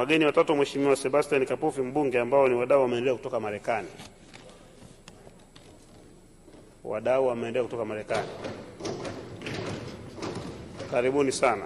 wageni watatu Mheshimiwa Sebastian Kapufi mbunge, ambao ni wadau wa maendeleo kutoka Marekani. Wadau wa maendeleo kutoka Marekani, karibuni sana.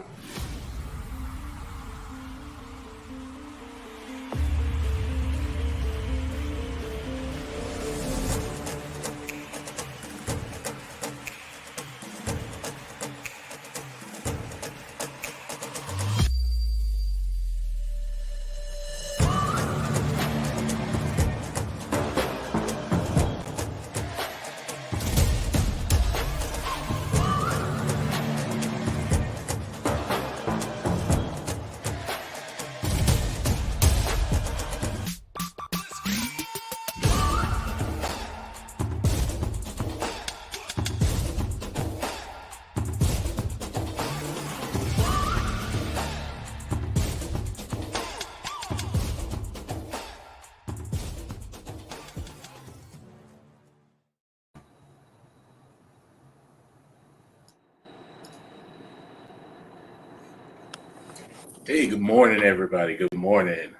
Hey, good morning, everybody. Good morning.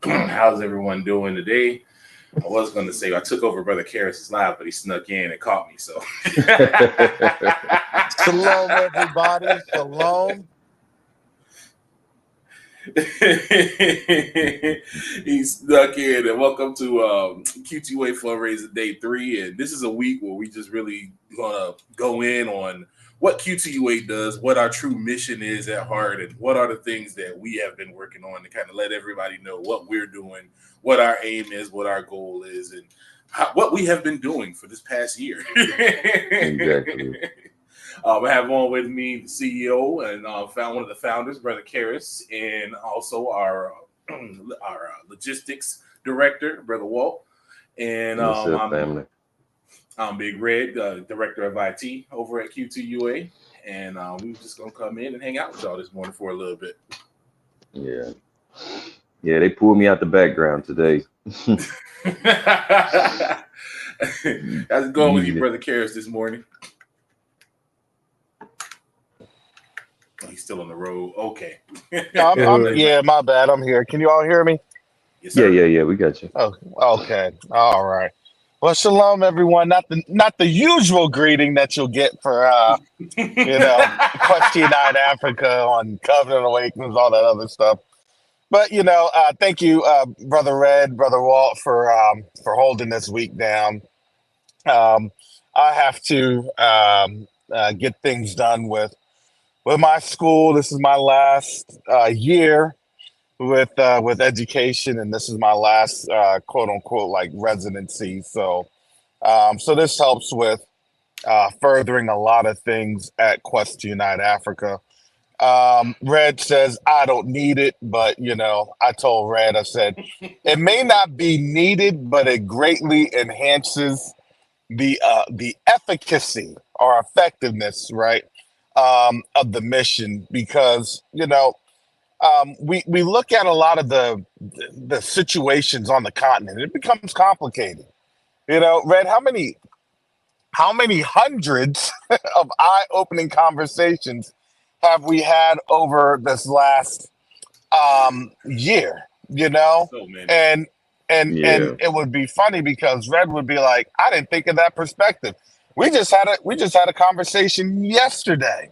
How's everyone doing today? I was going to say I took over Brother Karras' live, but he snuck in and caught me. So, shalom, everybody. Shalom. He snuck in, and welcome to Q2UA Fundraising Day 3. And this is a week where we just really gonna go in on what Q2UA does, what our true mission is at heart, and what are the things that we have been working on to kind of let everybody know what we're doing, what our aim is, what our goal is, and what we have been doing for this past year. Exactly. I have on with me the CEO and one of the founders, Brother Karras, and also our logistics director, Brother Walt. And I'm Big Red, director of IT over at Q2UA, and we're just gonna come in and hang out with y'all this morning for a little bit. Yeah, they pulled me out the background today. How's it going with you, Brother Karras, this morning? Oh, he's still on the road. Okay. Yeah, my bad. I'm here. Can you all hear me? Yes, sir. Yeah, we got you. Oh, okay. All right. Well, shalom, everyone. Not the usual greeting that you'll get for Quest United Africa on Covenant Awakens, all that other stuff. But thank you, Brother Red, Brother Walt, for holding this week down. I have to get things done with my school. This is my last year with education, and this is my last quote unquote like residency. So this helps with furthering a lot of things at Quest Unite Africa. Red says I don't need it, but I told Red, I said it may not be needed, but it greatly enhances the efficacy or effectiveness, right, of the mission, because we look at a lot of the situations on the continent. It becomes complicated. Red, how many hundreds of eye-opening conversations have we had over this last year? So many. And it would be funny because Red would be like, I didn't think of that perspective. We just had a conversation yesterday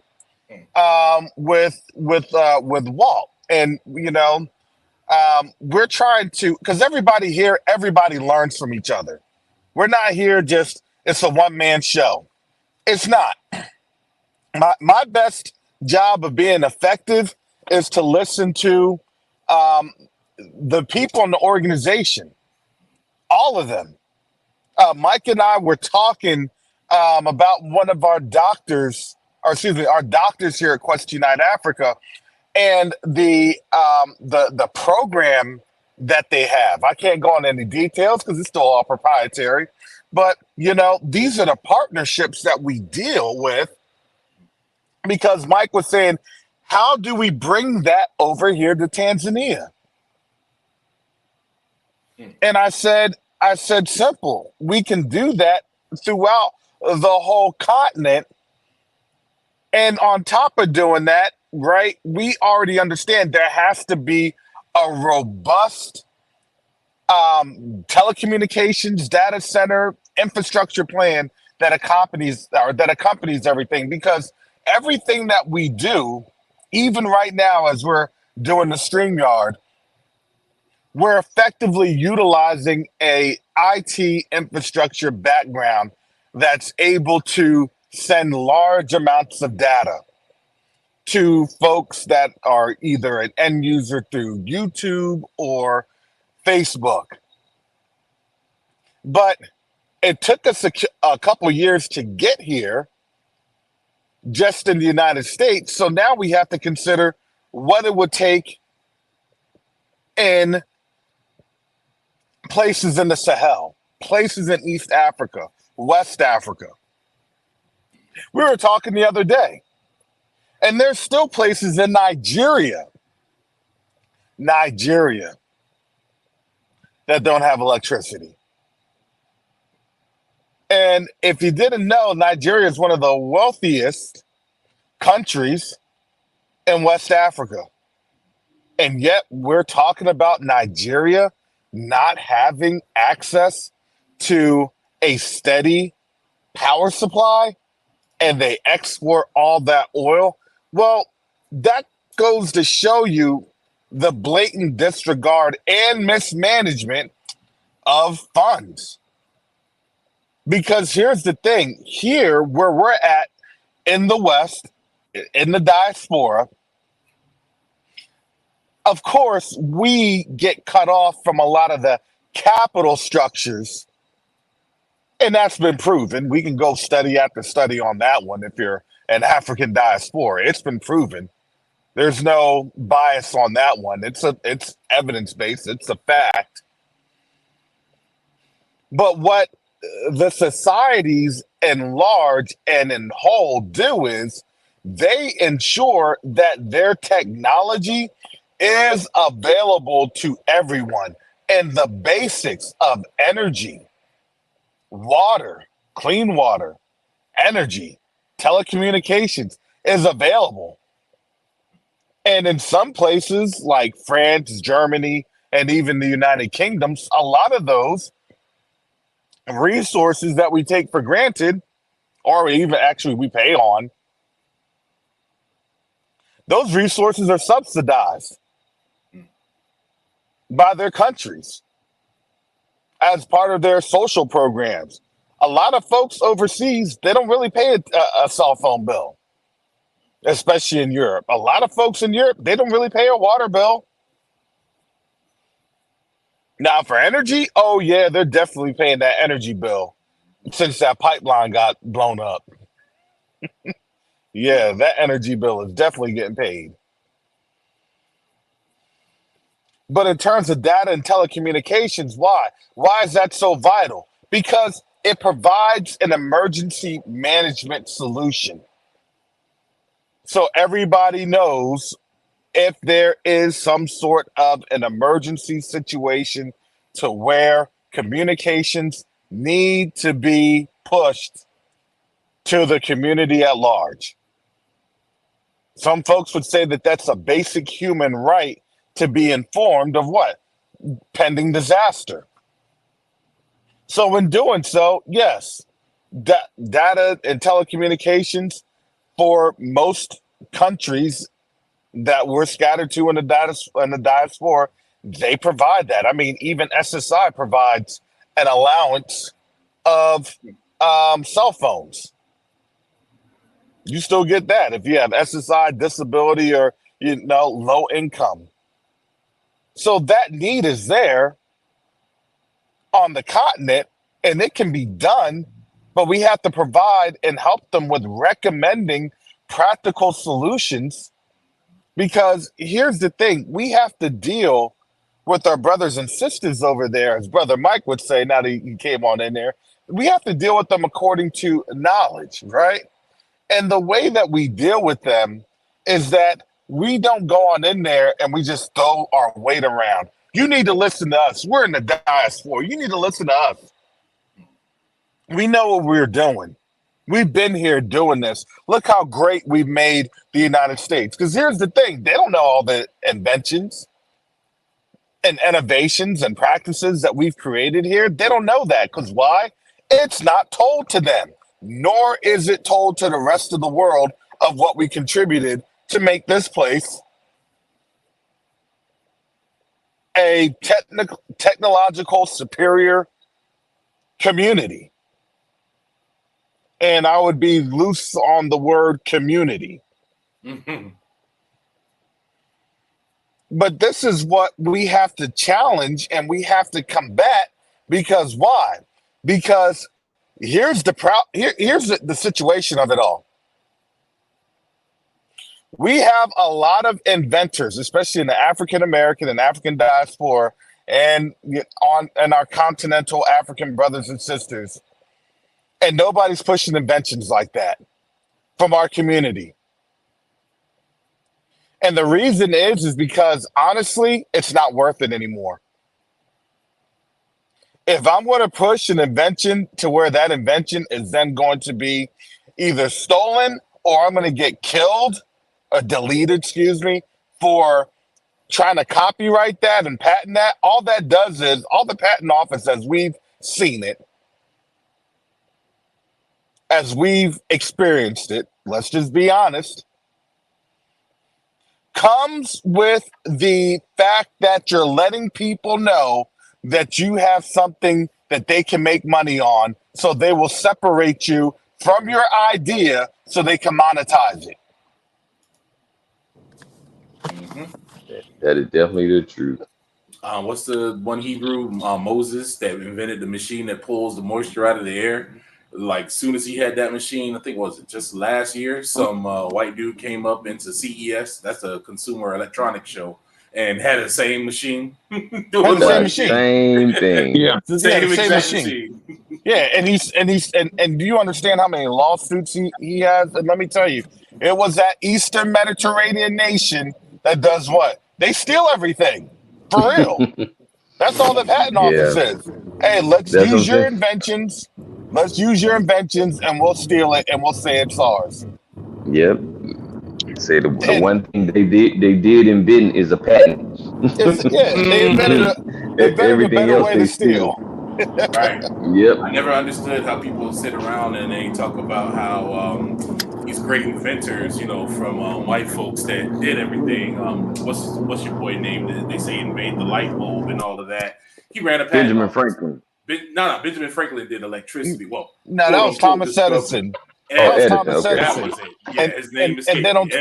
with Walt. And we're trying to, because everybody learns from each other. We're not here just, it's a one-man show. It's not. My best job of being effective is to listen to the people in the organization, all of them. Mike and I were talking about one of our doctors here at Quest Unite Africa, and the program that they have. I can't go into any details because it's still all proprietary, but these are the partnerships that we deal with, because Mike was saying, how do we bring that over here to Tanzania? And I said simple. We can do that throughout the whole continent. And on top of doing that, right, we already understand there has to be a robust telecommunications data center infrastructure plan that accompanies everything, because everything that we do, even right now as we're doing the StreamYard, we're effectively utilizing a IT infrastructure background that's able to send large amounts of data to folks that are either an end user through YouTube or Facebook. But it took us a couple years to get here just in the United States. So now we have to consider what it would take in places in the Sahel, places in East Africa, West Africa. We were talking the other day, and there's still places in Nigeria that don't have electricity. And if you didn't know, Nigeria is one of the wealthiest countries in West Africa. And yet we're talking about Nigeria not having access to a steady power supply, and they export all that oil. Well, that goes to show you the blatant disregard and mismanagement of funds. Because here's the thing, here where we're at in the West, in the diaspora, of course, we get cut off from a lot of the capital structures, and that's been proven. We can go study after study on that one if you're an African diaspora. It's been proven. There's no bias on that one. It's evidence-based. It's a fact. But what the societies in large and in whole do is they ensure that their technology is available to everyone, and the basics of energy, water, clean water, energy, telecommunications is available. And in some places like France, Germany, and even the United Kingdom, a lot of those resources that we take for granted, or even actually we pay on, those resources are subsidized by their countries as part of their social programs. A lot of folks overseas, they don't really pay a cell phone bill, especially in Europe. A lot of folks in Europe, they don't really pay a water bill. Now for energy, oh yeah, they're definitely paying that energy bill since that pipeline got blown up. Yeah, that energy bill is definitely getting paid. But in terms of data and telecommunications, why? Why is that so vital? Because it provides an emergency management solution. So everybody knows if there is some sort of an emergency situation to where communications need to be pushed to the community at large. Some folks would say that that's a basic human right to be informed of what? Pending disaster. So in doing so, yes, data and telecommunications for most countries that we're scattered to in the diaspora, they provide that. I mean, even SSI provides an allowance of cell phones. You still get that if you have SSI, disability, or low income. So that need is there on the continent, and it can be done, but we have to provide and help them with recommending practical solutions. Because here's the thing, we have to deal with our brothers and sisters over there, as Brother Mike would say, now that he came on in there. We have to deal with them according to knowledge, right? And the way that we deal with them is that we don't go on in there and we just throw our weight around. You need to listen to us. We're in the diaspora. You need to listen to us. We know what we're doing. We've been here doing this. Look how great we've made the United States. Because here's the thing, they don't know all the inventions. and innovations and practices that we've created here, they don't know that. Because why? It's not told to them, nor is it told to the rest of the world of what we contributed to make this place a technological superior community. And I would be loose on the word community. Mm-hmm. But this is what we have to challenge and we have to combat, because why? Because here's the situation of it all. We have a lot of inventors, especially in the African American and African diaspora, and our continental African brothers and sisters, and nobody's pushing inventions like that from our community. And the reason is because honestly, it's not worth it anymore. If I'm going to push an invention to where that invention is then going to be either stolen or I'm going to get killed or deleted, for trying to copyright that and patent that, all that does is, all the patent office, as we've seen it, as we've experienced it, let's just be honest, comes with the fact that you're letting people know that you have something that they can make money on, so they will separate you from your idea so they can monetize it. Mm-hmm. That is definitely the truth. What's the one Hebrew, Moses, that invented the machine that pulls the moisture out of the air? Like, soon as he had that machine, I think, was it just last year, some white dude came up into CES, that's a consumer electronics show, and had the same machine. Same thing. Yeah. Same exact machine. Yeah, and do you understand how many lawsuits he has? And let me tell you, it was that Eastern Mediterranean nation that does what? They steal everything. For real. That's all the patent office is. Hey, let's use your inventions. Let's use your inventions and we'll steal it and we'll say it's ours. Yep. Say the one thing they did invent is a patent. They invented a better way to steal. Right. Yep. I never understood how people sit around and they talk about how these great inventors, from white folks that did everything. What's your boy name? They say invade the light bulb and all of that. He ran a patent. Benjamin Franklin. Benjamin Franklin did electricity. Well, no, that was Thomas Edison. That was Thomas Edison. That was it. Yeah, his name is. And they don't.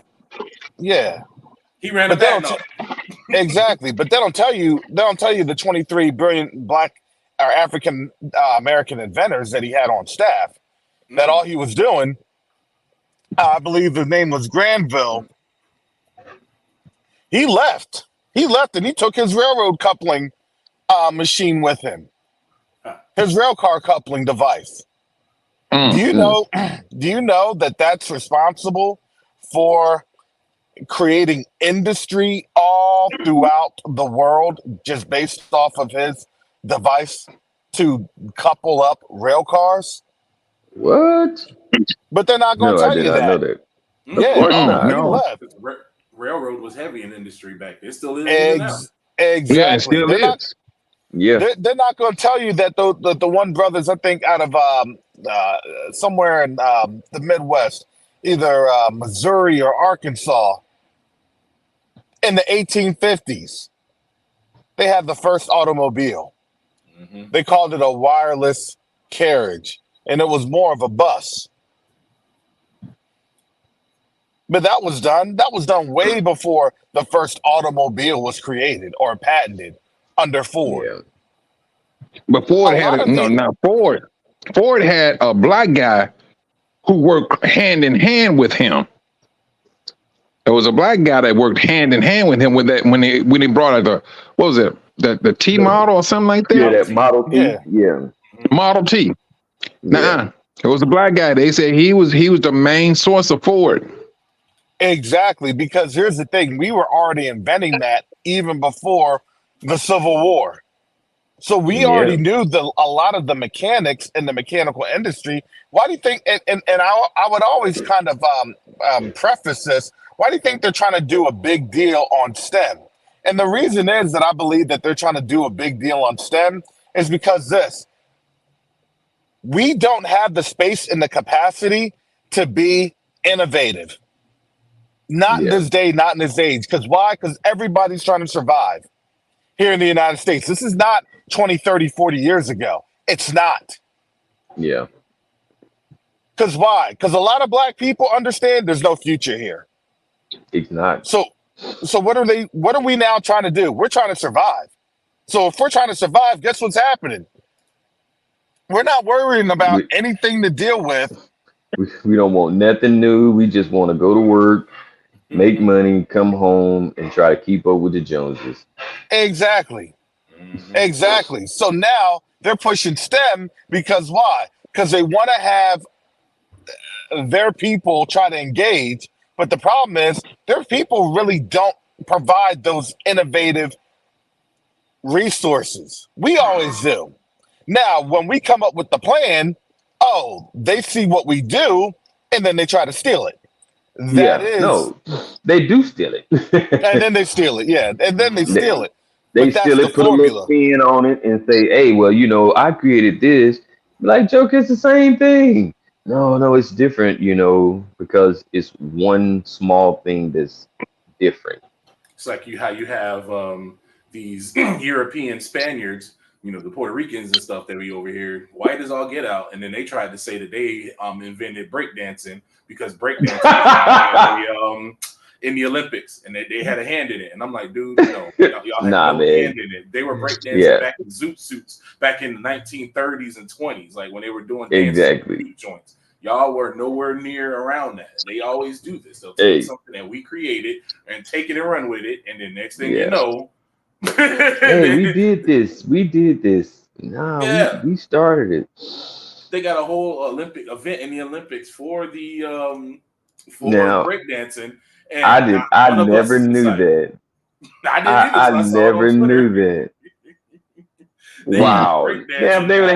Yeah. He ran a patent. Exactly, but they don't tell you the 23 brilliant Black or African American inventors that he had on staff. That all he was doing, I believe his name was Granville. He left and he took his railroad coupling machine with him, his rail car coupling device. Do you know that that's responsible for creating industry all throughout the world just based off of his device to couple up rail cars? What? But they're not going to tell you that. I know that. Yeah, of course not. He left. Railroad was heavy in industry back then. It still is now. Exactly. Yeah, it still is. They're not going to tell you that the one brothers, I think, out of somewhere in the Midwest, either Missouri or Arkansas, in the 1850s, they had the first automobile. Mm-hmm. They called it a wireless carriage, and it was more of a bus. But that was done way before the first automobile was created or patented under Ford. Yeah. But Ford Ford had a black guy who worked hand in hand with him. There was a black guy that worked hand in hand with him with that when they brought out the T model or something like that. Yeah, that Model T. Yeah. Model T. Nah, it was a black guy. They said he was the main source of Ford. Exactly, because here's the thing: we were already inventing that even before the Civil War. So we already knew a lot of the mechanics in the mechanical industry. Why do you think? And I would always kind of preface this. Why do you think they're trying to do a big deal on STEM? And the reason is that I believe that they're trying to do a big deal on STEM is because we don't have the space and the capacity to be innovative. Not in Yeah. this day, not in this age. Because why? Because everybody's trying to survive here in the United States. This is not 20, 30, 40 years ago. It's not. Yeah. Because why? Because a lot of black people understand there's no future here. It's not. So what are we now trying to do? We're trying to survive. So if we're trying to survive, guess what's happening? We're not worrying about anything to deal with. We don't want nothing new. We just want to go to work, make money, come home, and try to keep up with the Joneses. Exactly. Exactly. So now they're pushing STEM because why? Because they want to have their people try to engage. But the problem is their people really don't provide those innovative resources. We always do. Now, when we come up with the plan, they see what we do and then they try to steal it. They do steal it. And then they steal it. Yeah. And then they steal it. They But that's steal the it, put a little formula. spin on it, and say, "Hey, well, I created this." Like, joke, it's the same thing. No, it's different, because it's one small thing that's different. It's like how you have these European Spaniards, the Puerto Ricans and stuff that we over here, white as all get out, and then they tried to say that they invented breakdancing because breakdancing in the Olympics, and they had a hand in it. And I'm like, dude, y'all had no hand in it. They were breakdancing back in zoot suits back in the 1930s and 20s, like when they were doing dance joints. Y'all were nowhere near around that. They always do this. They'll take something that we created and take it and run with it, and then next thing you know, hey, we did this. We started it. They got a whole Olympic event in the Olympics for the breakdancing. And I never knew that. I never knew that. Wow. If they would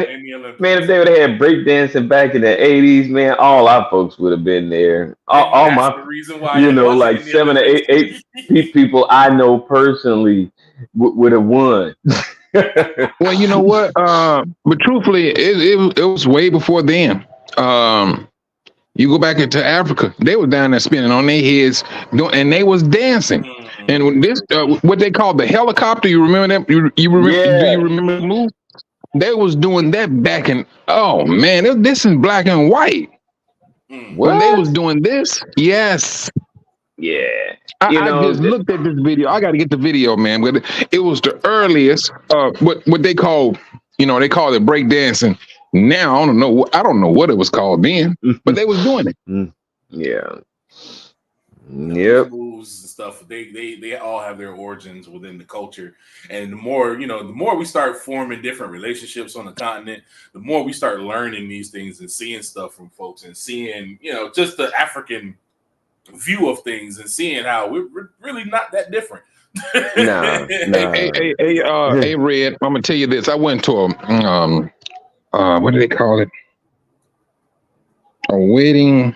have had breakdancing back in the 80s, man, all our folks would have been there. All my, the reason why like 7 or 8 people I know personally would have won. Well, you know what? But truthfully, it was way before then. You go back into Africa, they were down there spinning on their heads, and they was dancing. And this, what they call the helicopter, you remember that? You remember? Yeah. Do you remember the move? They was doing that back in. Oh man, this is black and white. When they was doing this, yes. Yeah. I just looked at this video. I got to get the video, man. But it was the earliest. What they call, they call it breakdancing. Now I don't know what it was called then, but they was doing it. Yeah. Yep. Moves and stuff. They all have their origins within the culture, and the more we start forming different relationships on the continent, the more we start learning these things and seeing stuff from folks and seeing just the African view of things and seeing how we're really not that different. No. Hey, Red, I'm gonna tell you this. I went to a what do they call it? A wedding.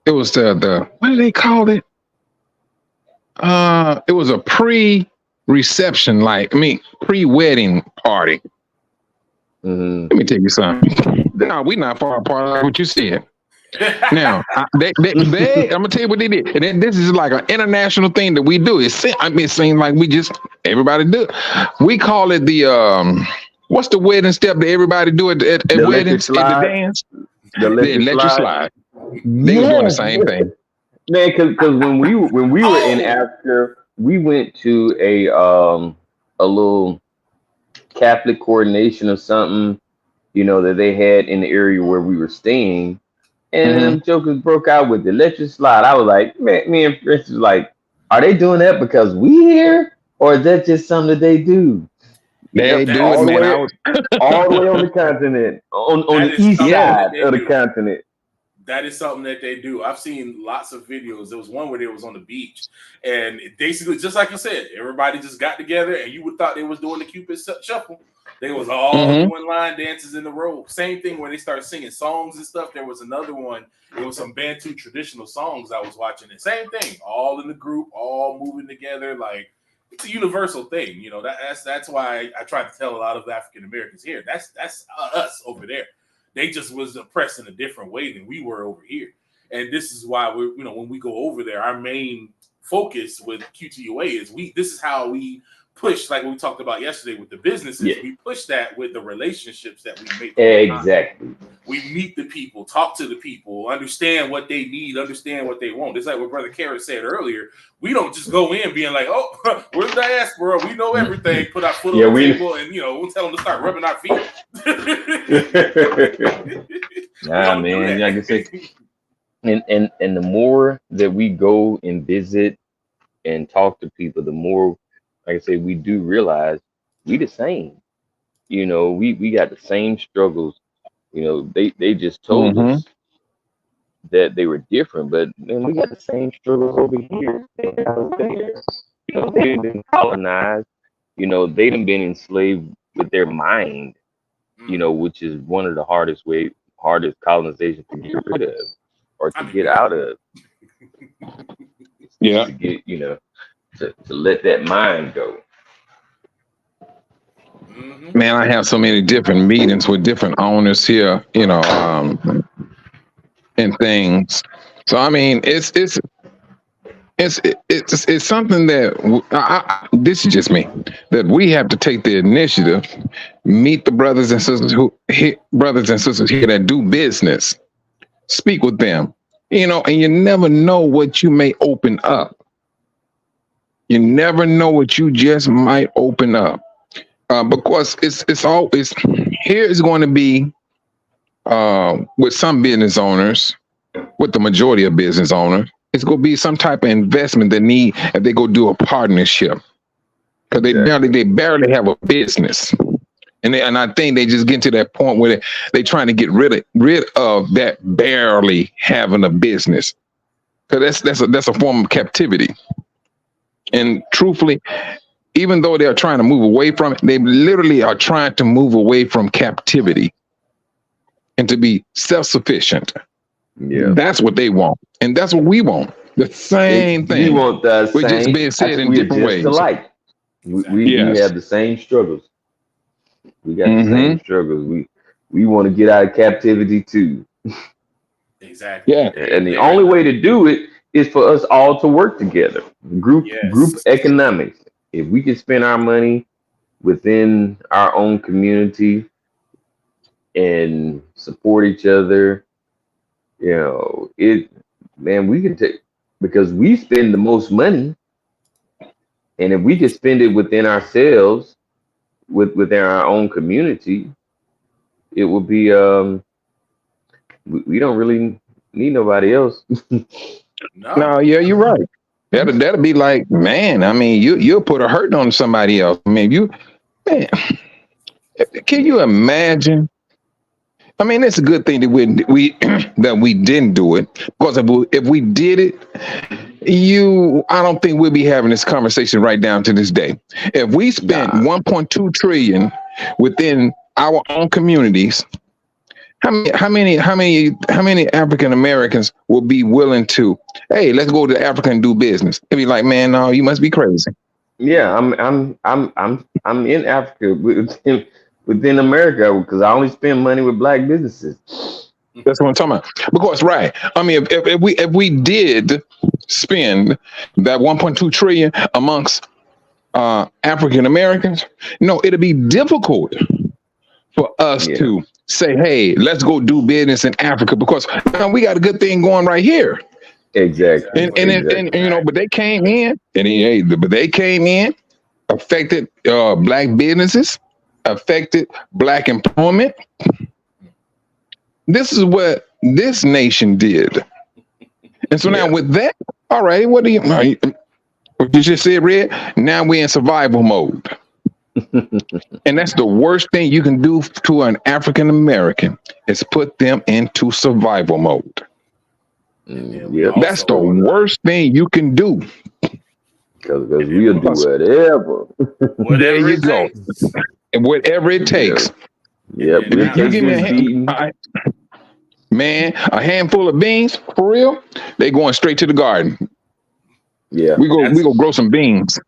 It was the what do they call it? It was a pre-reception, pre-wedding party. Let me tell you something. No, we not far apart like what you said. Now, I'm gonna tell you what they did. And then this is like an international thing that we do. It seems like everybody do it. We call it the what's the wedding step that everybody do at weddings? The dance. The electric slide. They were doing the same thing. Man, because when we were in Africa, we went to a little Catholic coordination or something, that they had in the area where we were staying, and them jokers broke out with the electric slide. I was like, man, me and Chris was like, are they doing that because we here, or is that just something that they do? They do it, man. All the way on the continent, on the east side of the continent. That is something that they do. I've seen lots of videos. There was one where they was on the beach, and basically, just like you said, everybody just got together, and you would thought they was doing the Cupid shuffle. They was all doing line dances in the row. Same thing when they started singing songs and stuff. There was another one. It was some Bantu traditional songs I was watching. The same thing, all in the group, all moving together. Like it's a universal thing. You know, that's why I try to tell a lot of African Americans here. That's us over there. They just was oppressed in a different way than we were over here. And this is why we're, you know, when we go over there, our main focus with Q2UA is this is how we push, like we talked about yesterday with the businesses. Yeah. We push that with the relationships that we make. Exactly. We meet the people, talk to the people, understand what they need, understand what they want. It's like what Brother Carrot said earlier. We don't just go in being like, oh, we're the diaspora, we know everything, put our foot on the table, and we'll tell them to start rubbing our feet. Nah, man, like I said, and the more that we go and visit and talk to people, the more, like I say, we do realize we the same. We got the same struggles. They just told us that they were different, but man, we got the same struggles over here. They've been colonized. They done been enslaved with their mind. Which is one of the hardest colonization to get rid of or to get out of. Yeah. To get, to let that mind go. Man, I have so many different meetings with different owners here, and things. So I mean, it's something that this is just me, that we have to take the initiative, meet the brothers and sisters here that do business, speak with them, and you never know what you may open up. You never know what you just might open up. Because it's always, here is going to be with some business owners, with the majority of business owners, it's going to be some type of investment they need if they go do a partnership, because they barely have a business, and I think they just get to that point where they trying to get rid of that barely having a business, because that's a form of captivity. And truthfully, even though they're trying to move away from it, they literally are trying to move away from captivity and to be self-sufficient. Yeah, that's what they want, and that's what we want. The same thing. We want the same. We're just being said in different ways. Alike. We have the same struggles. We got the same struggles. We want to get out of captivity too. Exactly. Yeah. And the only way to do it is for us all to work together. Group economics. If we can spend our money within our own community and support each other, we can take, because we spend the most money, and if we can spend it within ourselves, within our own community, it will be we don't really need nobody else. No, yeah, you're right. That'll be like, man, I mean, you'll put a hurt on somebody else. I mean, can you imagine? I mean, it's a good thing that we that we didn't do it, because if we did it, I don't think we'll be having this conversation right down to this day. If we spent 1.2 trillion within our own communities, how many African Americans will be willing to, hey, let's go to Africa and do business? They'd be like, man, no, you must be crazy. Yeah, I'm in Africa within America, because I only spend money with Black businesses. That's what I'm talking about. Because I mean, if we did spend that 1.2 trillion amongst African Americans, it'd be difficult for us to say, hey, let's go do business in Africa, because we got a good thing going right here. Exactly. And but they came in, affected Black businesses, affected Black employment. This is what this nation did. And so now with that, all right, what you just said, Red? Now we're in survival mode. And that's the worst thing you can do to an African American, is put them into survival mode. That's the worst thing you can do. Because we'll do whatever. There you go. And whatever it takes. Yep. You give me a handful of beans, for real, they going straight to the garden. Yeah. We go grow some beans.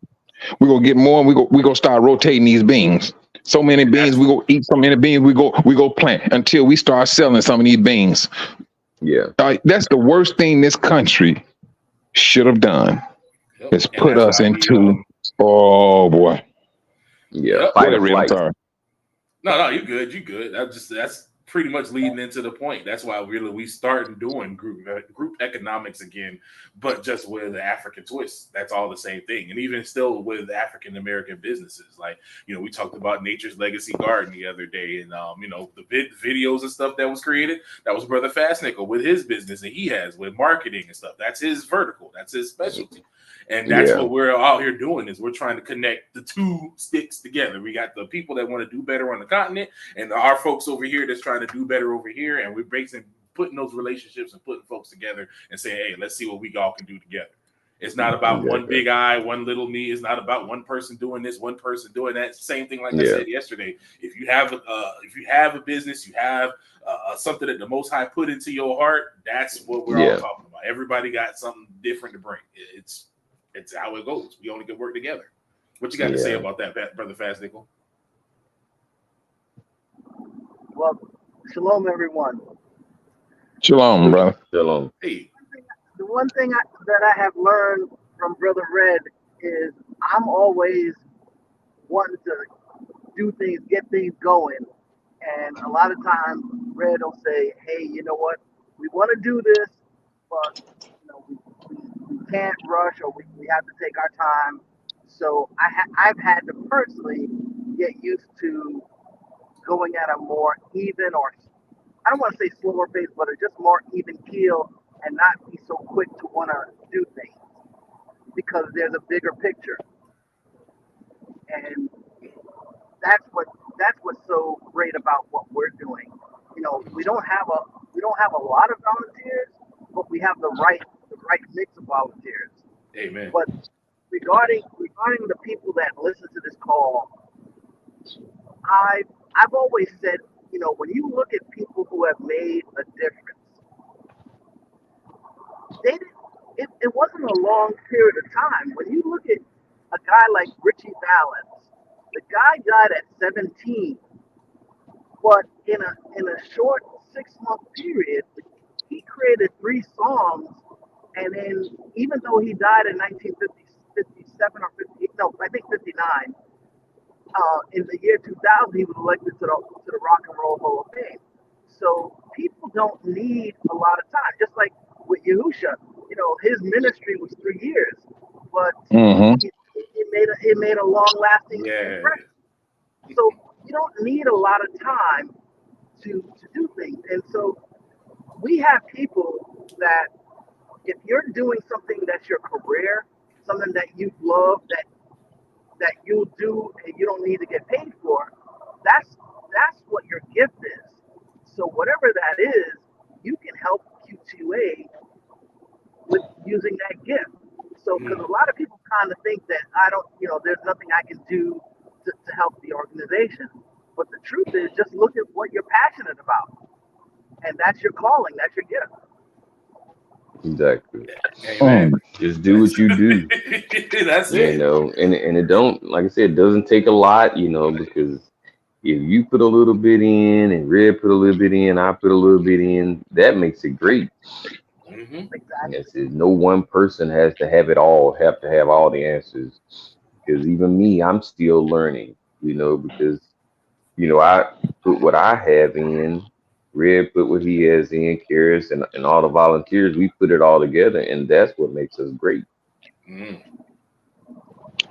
We're gonna get more, and we go start rotating these beans. So many beans, we go eat so many beans, we go plant until we start selling some of these beans. Yeah. That's the worst thing this country should have done. Yep. Is And put that's us why into oh boy. Yeah. Yep. Fight Go or ahead, Reed, I'm flight. sorry. No, you good. You good. That's pretty much leading into the point. That's why we started doing group economics again, but just with the African twist. That's all the same thing. And even still with African American businesses, like, you know, we talked about Nature's Legacy Garden the other day, and you know, the videos and stuff that was created. That was Brother Fastnickel with his business that he has with marketing and stuff. That's his vertical. That's his specialty. And that's what we're out here doing, is we're trying to connect the two sticks together. We got the people that want to do better on the continent, and our folks over here that's trying to do better over here. And we're basically putting those relationships and putting folks together and saying, hey, let's see what we all can do together. It's not about one big eye, one little me. It's not about one person doing this, one person doing that. Same thing like I said yesterday. If you have a business, you have something that the Most High put into your heart, that's what we're all talking about. Everybody got something different to bring. It's how it goes. We only can work together. What you got to say about that, Brother Fastnickel? Well, shalom, everyone. Shalom, brother. Shalom. Hey. The one thing that I have learned from Brother Red is I'm always wanting to do things, get things going. And a lot of times Red will say, hey, you know what? We want to do this, but you know, we can't rush, or we have to take our time. So I've had to personally get used to going at a more even, or I don't want to say slower pace, but a just more even keel, and not be so quick to want to do things, because there's a bigger picture. And that's what's so great about what we're doing. You know, we don't have a lot of volunteers, but we have the right mix of volunteers. Amen. But regarding the people that listen to this call, I've always said, you know, when you look at people who have made a difference, it wasn't a long period of time. When you look at a guy like Richie Valens, the guy died at 17, but in a short 6-month period, he created 3 songs, and then even though he died in 1957 or 50, no, I think 59, in the year 2000, he was elected to the Rock and Roll Hall of Fame. So people don't need a lot of time. Just like with Yahusha, you know, his ministry was 3 years, but it made a long-lasting impression. So you don't need a lot of time to do things. And so we have people that, if you're doing something that's your career, something that you love, that you'll do and you don't need to get paid for, that's what your gift is. So whatever that is, you can help Q2UA with using that gift. So, because a lot of people kind of think that there's nothing I can do to help the organization. But the truth is, just look at what you're passionate about. And that's your calling, that's your gift. Exactly. Amen. Just do what you do. That's it. You know, and it don't, like I said, it doesn't take a lot, you know, because if you put a little bit in and Red put a little bit in, I put a little bit in, that makes it great. Exactly. Yes, no one person has to have it all, have to have all the answers. Because even me, I'm still learning, you know, because, you know, I put what I have in, Red put what he has in, Karis, and all the volunteers, we put it all together, and that's what makes us great. And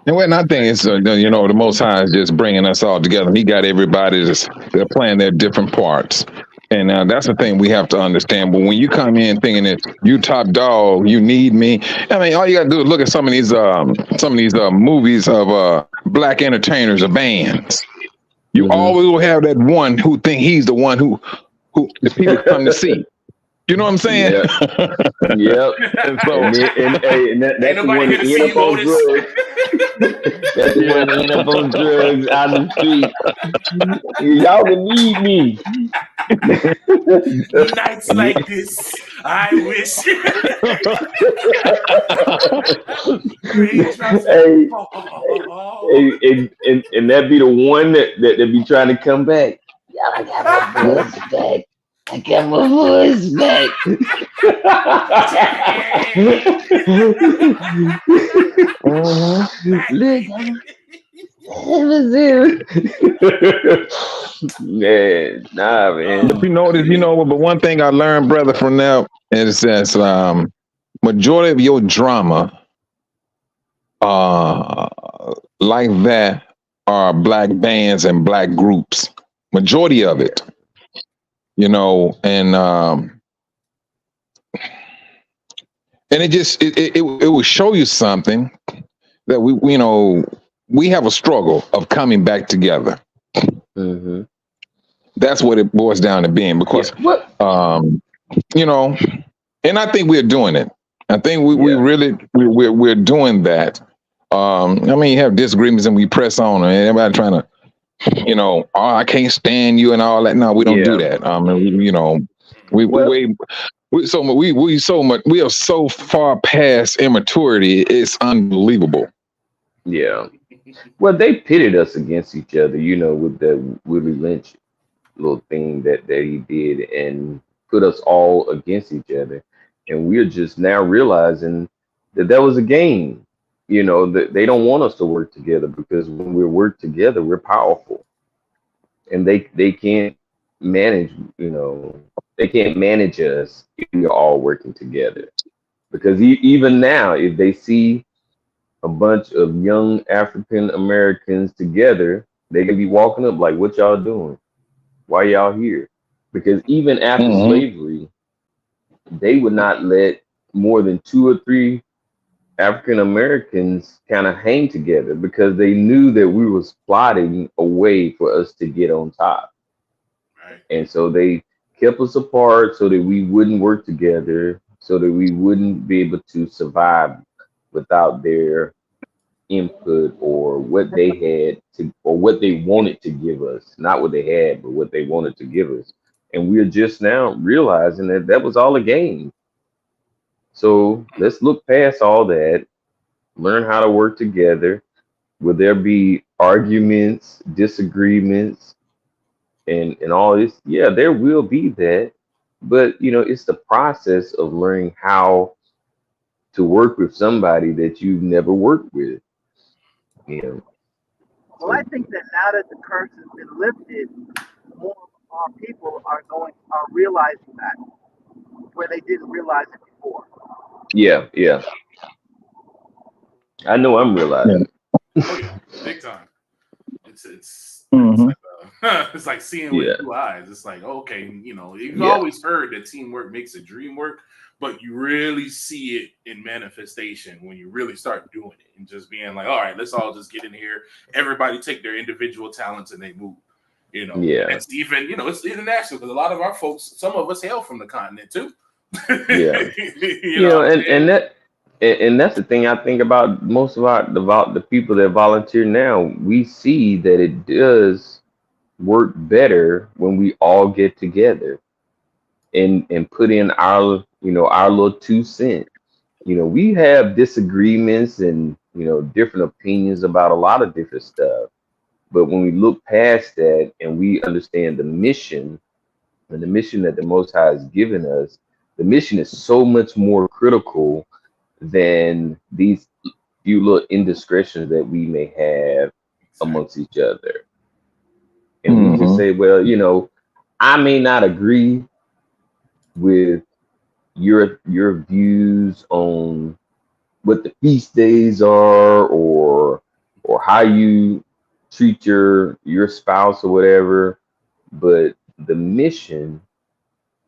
when I think it's, you know, the Most High is just bringing us all together. He got everybody they're playing their different parts. And that's the thing we have to understand. But when you come in thinking that you top dog, you need me. I mean, all you got to do is look at some of these movies of black entertainers or bands. You always will have that one who think he's the one who the people come to see. You know what I'm saying? Yep. And so, and that's the one that end up on drugs. That's the one that end up on drugs out in the street. Y'all can need me. Nights like this, I wish. And that be the one that be trying to come back. Yeah, I got my voice back. I got my voice back. Man, nah, man. You know, but one thing I learned, brother, from that is that majority of your drama like that are black bands and black groups. Majority of it. You know, and it will show you something that we have a struggle of coming back together. Mm-hmm. That's what it boils down to being, because you know, and I think we're doing it. I think we're doing that. I mean, you have disagreements and we press on, and everybody trying to, oh, I can't stand you and all that. No, we don't do that. We are so far past immaturity. It's unbelievable. Yeah. Well, they pitted us against each other, with the Willie Lynch little thing that he did, and put us all against each other. And we're just now realizing that was a game. That they don't want us to work together, because when we work together, we're powerful. And they can't manage, they can't manage us if we're all working together. Because even now, if they see a bunch of young African Americans together, they can be walking up like, what y'all doing? Why y'all here? Because even after slavery, they would not let more than 2 or 3 African Americans kind of hang together, because they knew that we was plotting a way for us to get on top. Right. And so they kept us apart so that we wouldn't work together, so that we wouldn't be able to survive without their input, or what they had to, or what they wanted to give us, not what they had, but what they wanted to give us. And we're just now realizing that was all a game. So let's look past all that, learn how to work together. Will there be arguments, disagreements, and all this? Yeah, there will be that. But it's the process of learning how to work with somebody that you've never worked with. Well, I think that now that the curse has been lifted, more of our people are realizing that, where they didn't realize it before. Yeah. I know I'm realizing. Oh yeah, big time. It's like seeing with 2 eyes. It's like, okay, you've always heard that teamwork makes a dream work, but you really see it in manifestation when you really start doing it and just being like, all right, let's all just get in here. Everybody take their individual talents and they move. It's even, it's international, because a lot of our folks, some of us hail from the continent too. And that's the thing I think about most about the people that volunteer now. We see that it does work better when we all get together and put in our little 2 cents. We have disagreements and different opinions about a lot of different stuff, but when we look past that and we understand the mission, and the mission that the Most High has given us, the mission is so much more critical than these few little indiscretions that we may have amongst each other. And we just say, well, I may not agree with your views on what the feast days are, or how you treat your spouse or whatever, but the mission,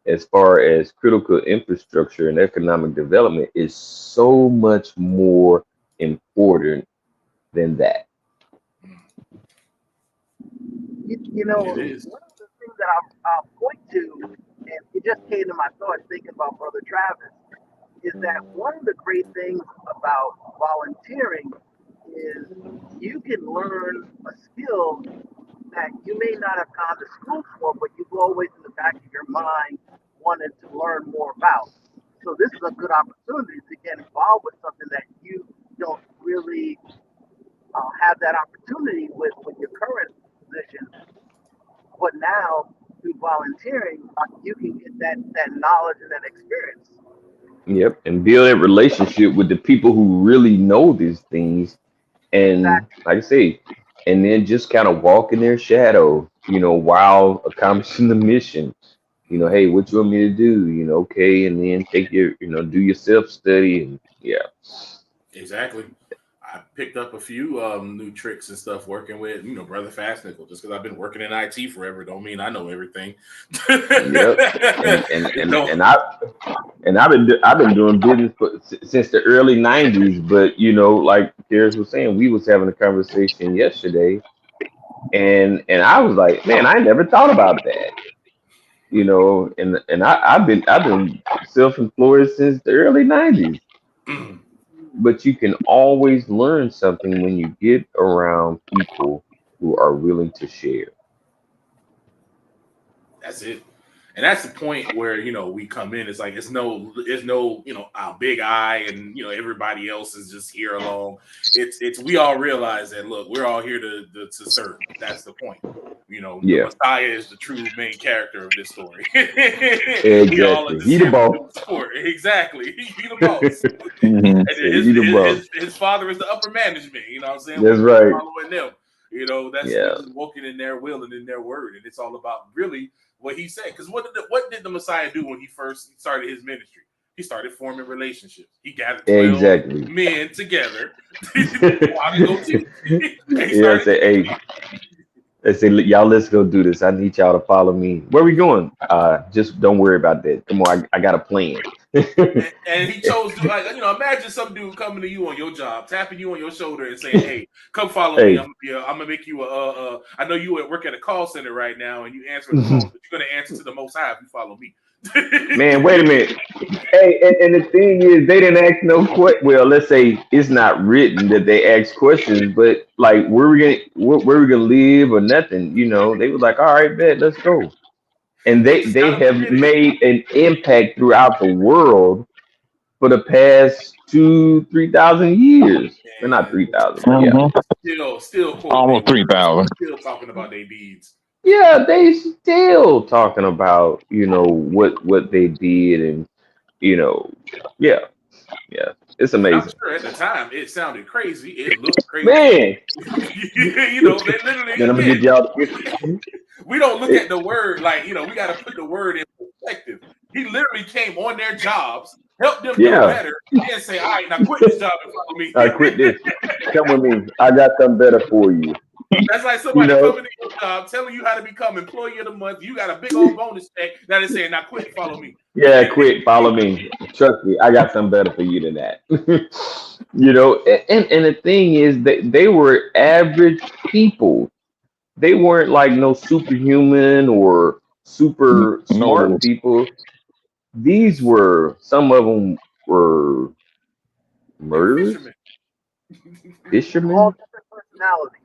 as far as critical infrastructure and economic development, is so much more important than that. One of the things that I'll point to, and it just came to my thoughts thinking about Brother Travis, is that one of the great things about volunteering is you can learn a skill that you may not have gone to school for, but you've always in the back of your mind wanted to learn more about. So this is a good opportunity to get involved with something that you don't really have that opportunity with your current position. But now through volunteering, you can get that knowledge and that experience. Yep, and build a relationship with the people who really know these things, and Exactly. like I say, and then just kind of walk in their shadow, while accomplishing the mission. Hey, what you want me to do? Okay, and then take your, do your self study, and yeah. Exactly. I picked up a few new tricks and stuff working with, Brother Fastnickel. Just because I've been working in IT forever don't mean I know everything. Yep, and and It and don't. and I've been doing business since the early '90s, but like Karis was saying, we was having a conversation yesterday, and I was like, man, I never thought about that, and I've been self-employed since the early '90s. But you can always learn something when you get around people who are willing to share. That's it. And that's the point where, we come in. It's like, it's no, our big eye and, everybody else is just here along. It's, we all realize that, look, we're all here to serve. That's the point. The Yeah, Messiah is the true main character of this story. We all are exactly. just He the here to boss. do support. Exactly. He the boss. Mhm. He the boss. His father is the upper management. You know what I'm saying? That's We're right. following them. That's we Yeah. just walking in their will and in their word, and it's all about really what he said. Because what did the Messiah do when he first started his ministry? He started forming relationships. He gathered 12 Exactly. men together. Why to go teach? And he Yeah. started Say, hey, teaching. they say, y'all, let's go do this. I need y'all to follow me. Where we going? Just don't worry about that. Come on, I got a plan. And he chose to, like, imagine some dude coming to you on your job, tapping you on your shoulder and saying, "Hey, come follow me. Hey. I'm gonna make you I know you work at a call center right now and you answer the phone, but you're gonna answer to the Most High if you follow me." Man, wait a minute. Hey, and the thing is, they didn't ask no question. Well, let's say it's not written that they asked questions, but like, where we gonna live or nothing? They was like, all right, bet, let's go. And They just they gotta have permit it. made an impact throughout the world for the past 2,000-3,000 years. Well, not And 3,000, but yeah. still quoting their Almost words, 3,000. still talking about their deeds. Yeah, they still talking about, what they did, and yeah, yeah. It's And I'm amazing. sure at the time it sounded crazy. It looked crazy. Man, They literally, man, I'm gonna again, get y'all. we don't look at the word like, we got to put the word in perspective. He literally came on their jobs, helped them do Yeah, better, and say, "All right, now quit this job and follow me." I quit this. Come with me. I got something better for you. That's like You somebody know? coming to your job, telling you how to become employee of the month. You got a big old bonus check that is saying, "Now quit, follow me." Yeah, quit. Follow me. Trust me. I got something better for you than that. And the thing is that they were average people. They weren't like no superhuman or super smart No, people. These were, some of them were They were murderers, fishermen. All fishermen, different personalities.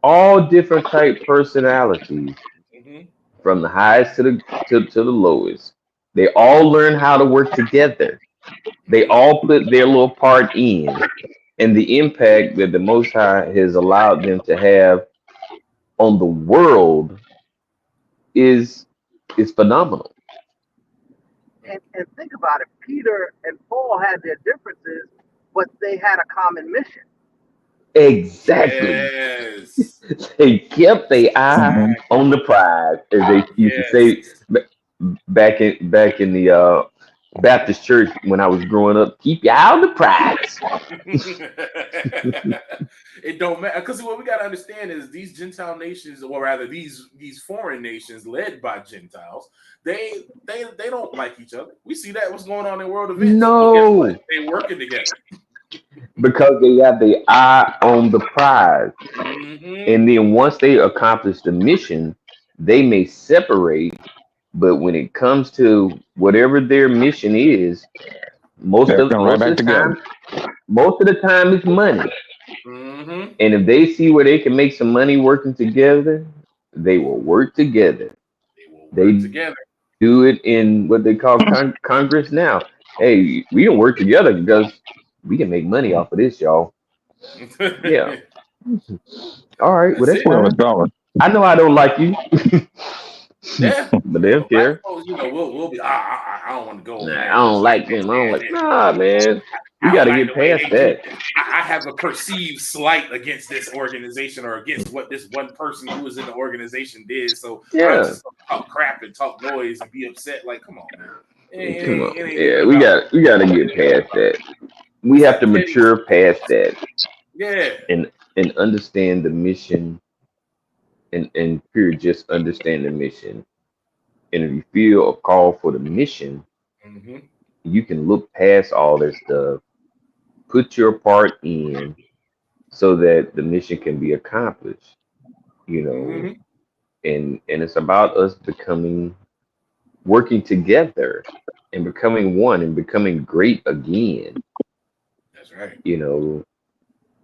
all different type personalities, Mhm. from the highest to the lowest. They all learn how to work together. They Mhm. all put their little part in, and the impact that the Most High has allowed them to have on the world is phenomenal. And think about it. Peter and Paul had their differences, but they had a common mission. Exactly. Yes. They kept their eye mhm. on Exactly. the prize, as they used to Yes. say back in the Baptist church when I was growing up. Keep your eye on the prize. It don't matter, because what we got to understand is these Gentile nations, or rather these foreign nations led by Gentiles, they don't like each other. We see that what's going on in world events, but guess what? No, They working together. because they have their eye on the prize. Mm-hmm. And then once they accomplish the mission, they may separate, but when it comes to whatever their mission is, most They'll of come right most back of the together. time, most of the time it's money. Mm-hmm. And if they see where they can make some money working together, they will work together. They will work They together. do it in what they call Congress now. Hey, we can work together because we can make money off of this, y'all. Yeah. All right. Well, That's that's it. Where I was fine. going. I know I don't like you, Yeah. but they don't Black care. folks, we'll be. I don't want to go over Nah, there I don't because like them. I don't like. Nah, man. We I got don't to like get the way past they do. that. I have a perceived slight against this organization or against what this one person who was in the organization did. So I'm Yeah. just gonna talk crap and talk noise and be upset. Like, come on, man. Come on. It ain't Yeah, even we about. got to get past that. We It's have to like petty. mature past that Yeah. and understand the mission and period. Just understand the mission. And if you feel a call for the mission, Mm-hmm. you can look past all that stuff, put your part in, so that the mission can be accomplished. You know, Mm-hmm. and it's about us working together and becoming one and becoming great again. That's right. You know,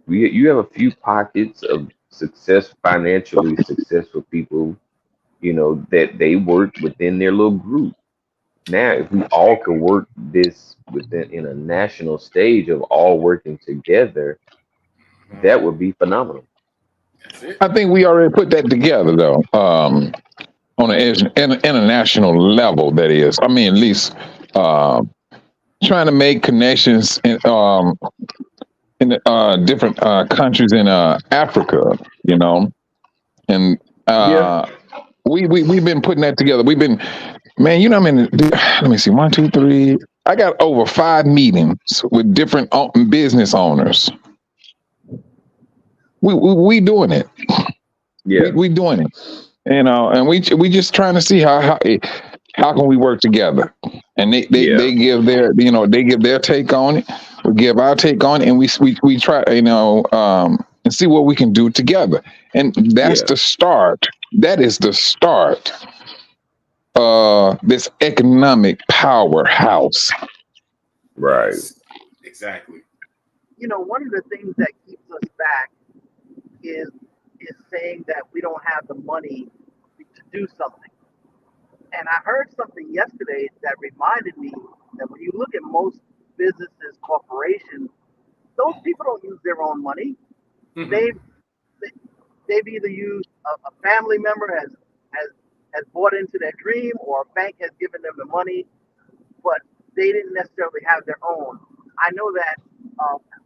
you have a few pockets of success, financially successful people, you know, that they work within their little group. Now, if we all could work this within in a national stage of all working together, that would be phenomenal. That's it. I think we already put that together, though, on an international level. That is, I mean, at least trying to make connections in different countries in Africa, you know, and Yeah, we've been putting that together. We've been, man, you know, I mean, let me see, 1, 2, 3. I got over 5 meetings with different business owners. We doing it. yeah, We doing it, you know, and we just trying to see how can we work together. And yeah, they give their, you know, they give their take on it. We give our take on it, and we try, you know, and see what we can do together. And that's yeah. the start. That is the start. This economic powerhouse. Right. Yes. Exactly. You know, one of the things that keeps us back is saying that we don't have the money to do something. And I heard something yesterday that reminded me that when you look at most businesses, corporations, those people don't use their own money. Mm-hmm. They've either used a family member has bought into their dream, or a bank has given them the money, but they didn't necessarily have their own. I know that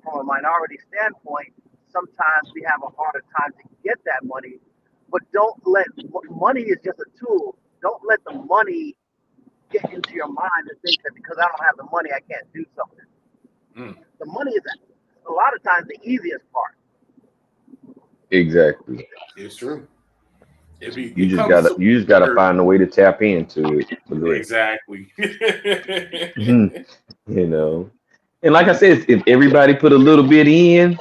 from a minority standpoint, sometimes we have a harder time to get that money, but don't let money is just a tool. Don't let the money get into your mind and think that because I don't have the money, I can't do something. The money is a lot of times the easiest part. Exactly. It's true. You just gotta find a way to tap into it. Exactly. You know, and like I said, if everybody put a little bit in,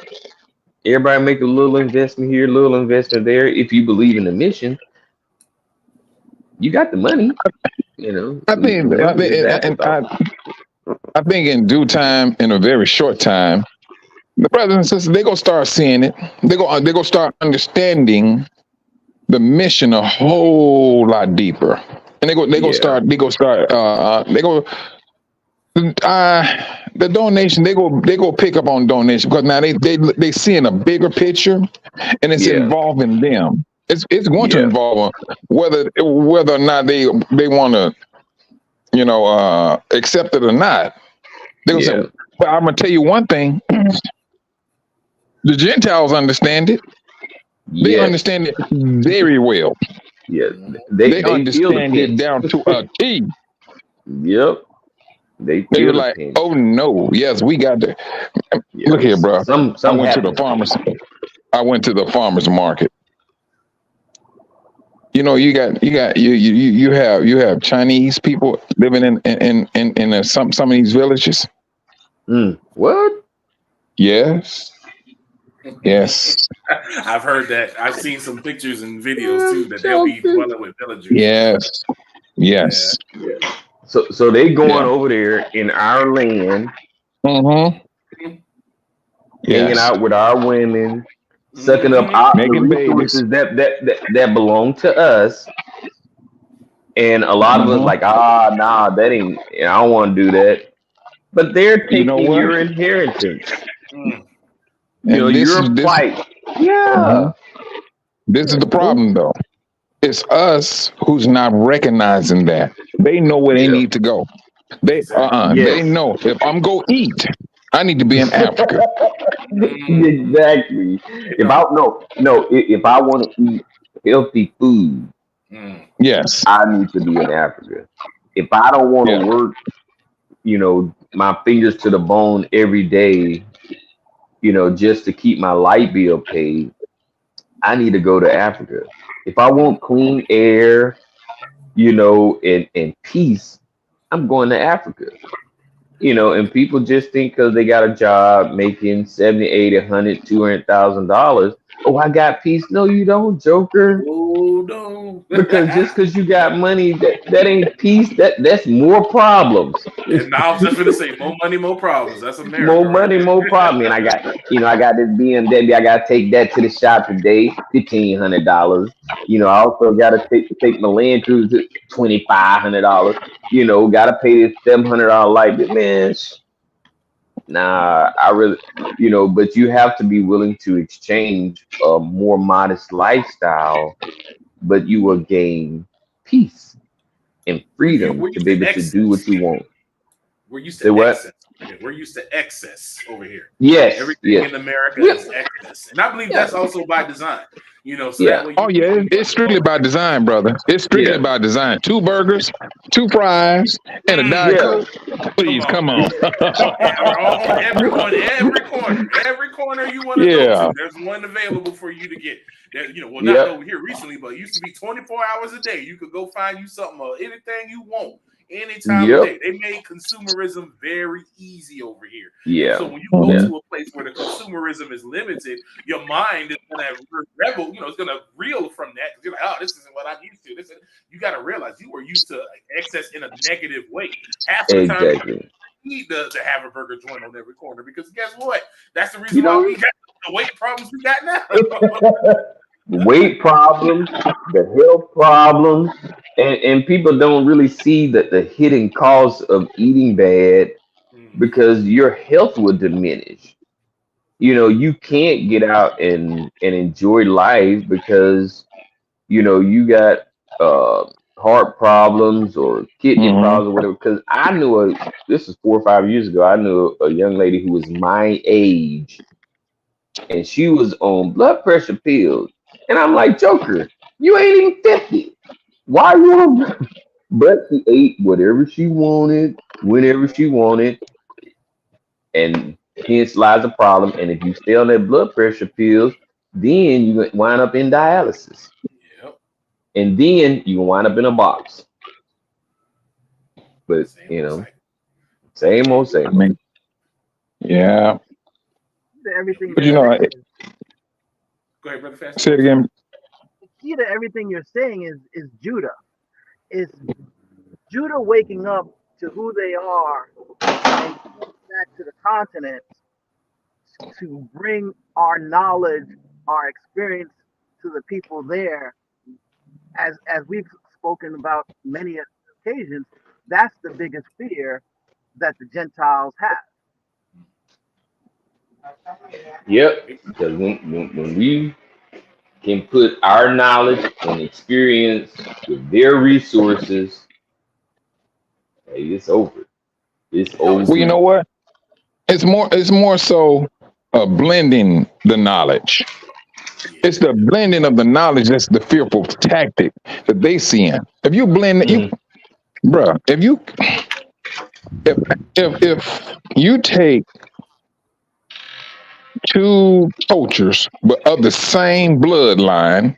everybody make a little investment here, a little investment there. If you believe in the mission, you got the money. You know, I think in due time, in a very short time, the brothers and sisters, they gonna start seeing it. They gonna start understanding the mission a whole lot deeper, and they go start the donation. They go pick up on donation because now they seeing a bigger picture, and it's involving them. It's going to involve them, whether or not they want to, you know, accept it or not. They're gonna say, but I'm gonna tell you one thing: the Gentiles understand it. They understand it very well. Yes, They understand it down to a T. Yep. They were like, pinch. oh no, yes, we got to look here, bro. I went to the farmers market. You know, you have Chinese people living in some of these villages. What? Yes. Yes. I've heard that. I've seen some pictures and videos too that they'll be dwelling with villagers. Yes. Yes. Yeah. So they going over there in our land, hanging out with our women, sucking up the resources that belong to us, And a lot of us like, nah, that ain't. I don't want to do that. But they're You know taking what? your inheritance. Mm. And Your plight. Yeah. this is the problem, though. It's us who's not recognizing that. They know where they need to go. They Yes. know if I'm go eat, I need to be in Africa. Exactly. If I if I want to eat healthy food, Yes. I need to be in Africa. If I don't want to Yeah. work, my fingers to the bone every day, just to keep my light bill paid, I need to go to Africa. If I want clean air, and peace, I'm going to Africa. And people just think because they got a job making 70, 80, 100, $200,000. Oh, I got peace. No, you don't, Joker. Oh no. Because just because you got money, that ain't peace. That's more problems. And I was just gonna say, more money, more problems. That's America, More money, right? more problem. And I got this BMW. I gotta take that to the shop today, $1,500. I also gotta take my Land Cruiser, $2,500. Gotta pay this $700 light bill. Man, nah, I really, but you have to be willing to exchange a more modest lifestyle, but you will gain peace and freedom We're to used be to able to do what excess. you want. We're used Say to what? excess. We're used to excess over here. Yes, Everything yes, in America yeah, is excess, and I believe yeah, that's also by design. So yeah, that way Oh yeah, you it's strictly by design, brother. It's strictly yeah, by design. 2 burgers, 2 fries, and a Diet yeah. Coke. come Please, on come now. on. Every corner you want to go Yeah. to, there's one available for you to get. Well, not Yep, over here recently, but it used to be 24 hours a day. You could go find you something or anything you want any time of yep, day. They made consumerism very easy over here. And so yeah, when you go Mhm. yeah, to a place where the consumerism is limited, your mind is going to rebel, it's going to reel from that because you're like, oh, this isn't what I'm used to. You got to realize you were used to excess in a negative way. Half of the time, exactly. need to have a burger joint on every corner because guess what? That's the You reason why we know, got the weight problems we got now. weight problems, the health problems, and people don't really see the hidden cost of eating bad because your health will diminish. You can't get out and enjoy life because you got uh heart problems or kidney Mhm. problems or whatever. Because this is 4 or 5 years ago. I knew a young lady who was my age, and she was on blood pressure pills. And I'm like, Joker, you ain't even 50. Why you on? But she ate whatever she wanted, whenever she wanted, and hence lies the problem. And if you stay on that blood pressure pills, then you wind up in dialysis, Yep. and then you wind up in a box. But Same old cycle. same old, I same old. mean, yeah. Everything But you're saying, Go ahead, brother. Fast. say it again. the key to everything you're saying is Judah. Is Judah waking up to who they are and going back to the continent to bring our knowledge, our experience to the people there. As we've spoken about many occasions, that's the biggest fear that the Gentiles have. Yep. Because when we can put our knowledge and experience with their resources, hey, it's over. It's No, it's Well, you over. know what? It's more so blending the knowledge. It's the blending of the knowledge that's the fearful tactic that they see in. If you blend you, Mhm. bruh, if you take 2 cultures but of the same bloodline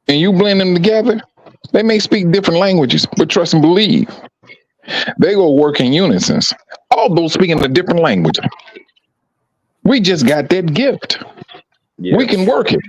and you blend them together, they may speak different languages, but trust and believe they will work in unison. All those speaking a different language. We just got that gift. We Yeah. can work it.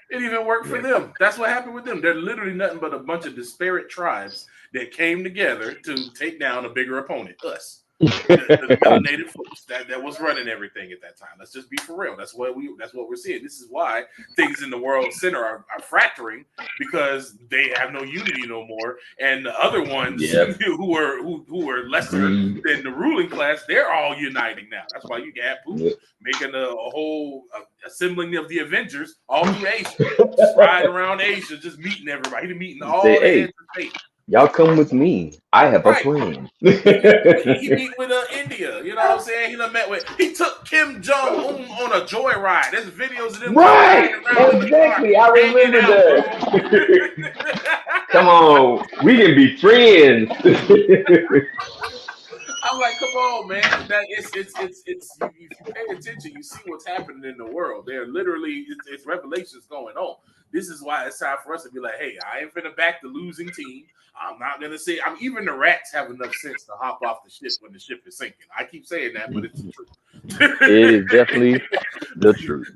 It even worked for Yeah. them. That's what happened with them. They're literally nothing but a bunch of disparate tribes that came together to take down a bigger opponent, us. the melanated folks that was running everything at that time. Let's just be for real. That's what we're seeing. This is why things in the world center are fracturing, because they have no unity no more. And the other ones who were lesser than the ruling class, they're all uniting now. That's why you got Putin making a whole assembling of the Avengers all through Asia, just riding around Asia, just meeting everybody. He's meeting all the heads of state. Y'all come with me. I have a plan. He meet with India. You know what I'm saying? He took Kim Jong-un on a joyride. There's videos of them right. around Exactly. I remember that. Come on. We can be friends. I'm like, come on, man. That it's you pay attention, you see what's happening in the world. They're literally it's revelations going on. This is why it's time for us to be like, hey, I ain't finna back the losing team. I'm not gonna say even the rats have enough sense to hop off the ship when the ship is sinking. I keep saying that, but it's the truth. It is definitely the truth.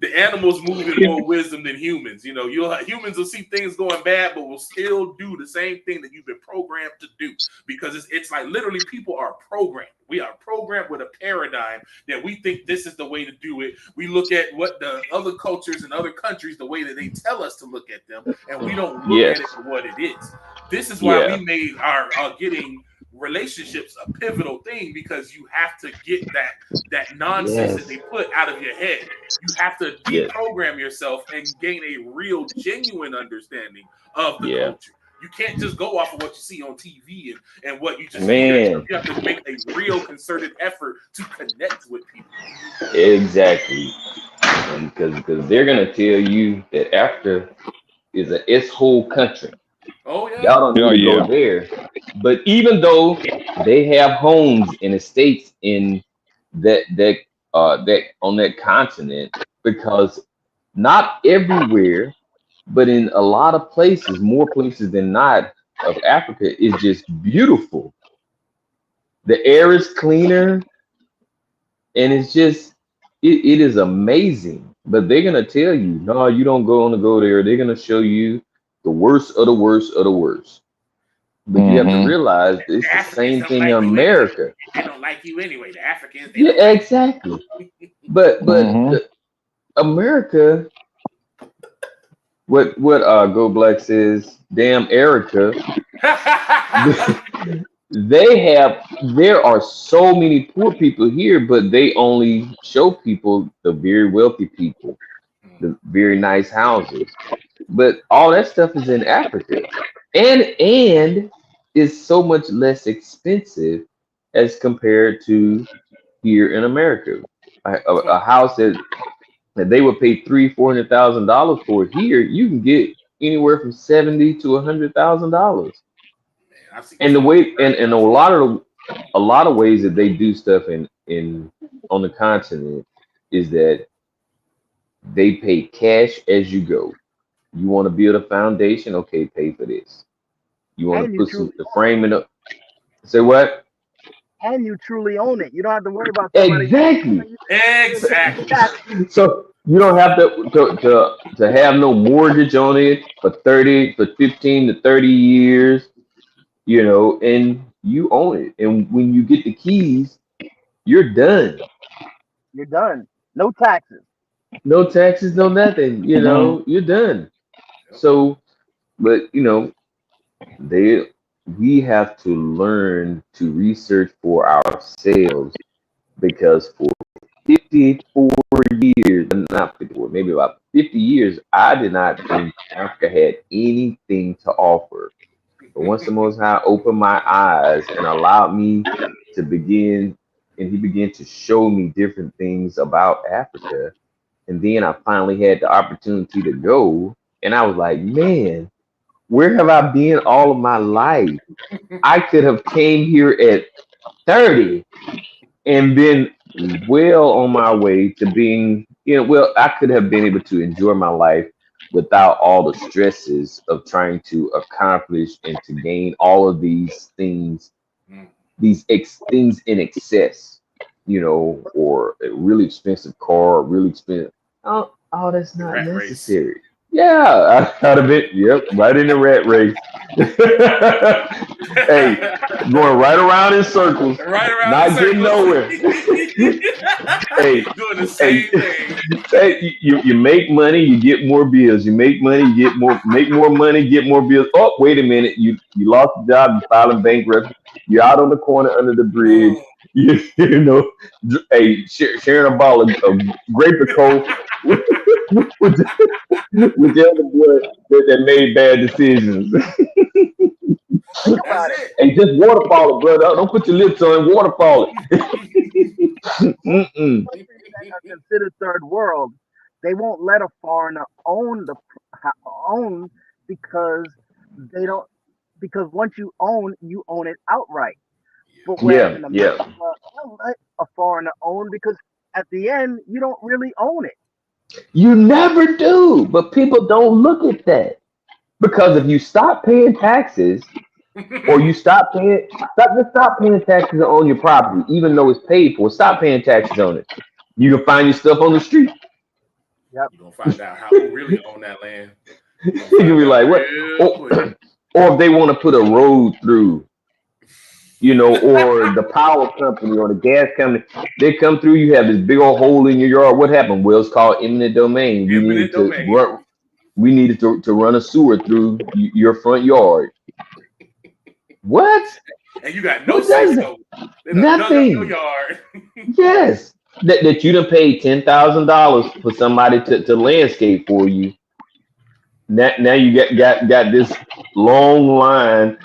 The animals move in more wisdom than humans. You know, humans will see things going bad, but will still do the same thing that you've been programmed to do, because it's like literally people are programmed. We are programmed with a paradigm that we think this is the way to do it. We look at what the other cultures and other countries, the way that they tell us to look at them, and we don't look at it for what it is. This is why we made our getting relationships a pivotal thing, because you have to get that nonsense that they put out of your head. You have to deprogram yourself and gain a real, genuine understanding of the culture. You can't just go off of what you see on TV and what you just hear. You have to make a real concerted effort to connect with people. Exactly. Because they're going to tell you that Africa is its whole country. Oh, yeah. Y'all don't need to go there. But even though they have homes and estates in that on that continent, because not everywhere, but in a lot of places, more places than not, of Africa is just beautiful. The air is cleaner, and it's just it is amazing. But they're gonna tell you, no, you don't want to go there. They're gonna show you the worst of the worst of the worst. But you have to realize it's the same thing in America. They don't like you anyway. The Africans. Exactly. But America, what Go Black says, damn Erica. There are so many poor people here, but they only show people the very wealthy people, the very nice houses. But all that stuff is in Africa, and is so much less expensive as compared to here in America. A house that they would pay $300,000-$400,000 for here, you can get anywhere from $70,000 to $100,000. And the way and a lot of ways that they do stuff in on the continent is that they pay cash as you go. You want to build a foundation? Okay, pay for this. You want to put the framing up? Say what? And you truly own it. You don't have to worry about somebody. Exactly. So you don't have to have no mortgage on it for 15 to 30 years, you know, and you own it. And when you get the keys, you're done. You're done. No taxes. No taxes, no nothing. You know, you're done. So, but you know, we have to learn to research for ourselves, because for 54 years, not 54, maybe about 50 years, I did not think Africa had anything to offer. But once the Most High opened my eyes and allowed me to begin, and he began to show me different things about Africa, and then I finally had the opportunity to go, and I was like, man, where have I been all of my life? I could have came here at 30 and been well on my way to being, I could have been able to enjoy my life without all the stresses of trying to accomplish and to gain all of these things, things in excess, or a really expensive car, really expensive. Oh, that's not necessary. Yeah, out of it. Yep, right in the rat race. Hey, going right around in circles, Right around in not getting circles. nowhere. Hey, Doing the hey, same thing. hey, you make money, you get more bills. You make money, you get more, make more money, get more bills. Oh, wait a minute, you lost your job, you filing bankruptcy, you're out on the corner under the bridge. Oh. You know, hey, sharing a ball of grape and coke with, with, with the other boy that made bad decisions. Think That's about it. it. Hey, just waterfall it, brother. Don't put your lips on it. Waterfall it. Most Mm-mm. countries that are considered third world, they won't let a foreigner own because they don't because once you own it outright. But where Yeah, in yeah. America, they'll let a foreigner own because at the end you don't really own it. You never do, but people don't look at that because if you stop paying taxes or you stop paying taxes on your property, even though it's paid for. Stop paying taxes on it. You can find your stuff on the street. Yep. You're gonna find out who really own that land. You're gonna You can find be out like, what? real Or, quick. or if they want to put a road through, or the power company or the gas company, they come through, you have this big old hole in your yard. What happened? Well, it's called eminent domain. Eminent domain. We needed to run a sewer through your front yard. What? And you got no Who say does that? so. They done dug up your Nothing. yard. Yes. That you done paid $10,000 for somebody to landscape for you. Now you got this long line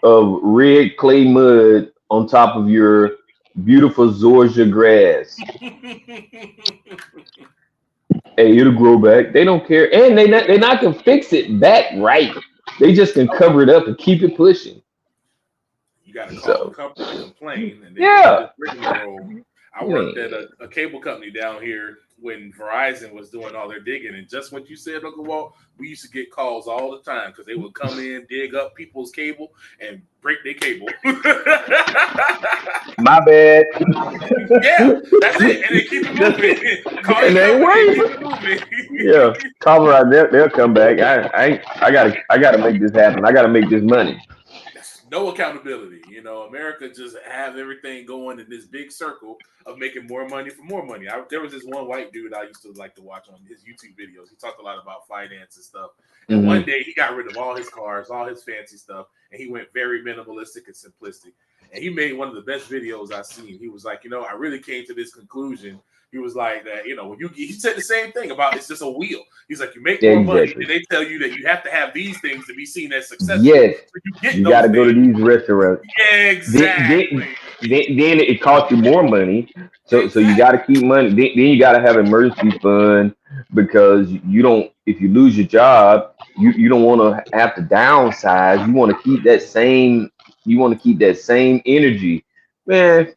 of red clay mud on top of your beautiful Georgia grass. Hey, it'll grow back. They don't care, and they not gonna fix it back right. They just can Oh, cover it up and keep it pushing. you got to call the So company to complain, and they just yeah, just rigmarole. I worked at man, a cable company down here when Verizon was doing all their digging, and just what you said, Uncle Walt, we used to get calls all the time because they would come in, dig up people's cable, and break their cable. my bad. Yeah, that's it, and they keep it moving. Call And your they ain't company and keep worried. it moving. Yeah, call right there. They'll come back. I gotta make this happen. I gotta make this money. No accountability. America just have everything going in this big circle of making more money for more money. There was this one white dude I used to like to watch on his YouTube videos. He talked a lot about finance and stuff. And one Hmm. day he got rid of all his cars, all his fancy stuff, and he went very minimalistic and simplistic. And he made one of the best videos I've seen. He was like, I really came to this conclusion. He was like that, when he said the same thing about it's just a wheel. He's like, you make more money, Exactly. and they tell you that you have to have these things to be seen as successful. Yes, So you get you those gotta go to things. these restaurants. Then, Exactly. then it costs you more money. So you got Exactly. to keep money. Then you got to have emergency fund because you don't. If you lose your job, you don't want to have to downsize. You want to keep that same. You want to keep that same energy, man.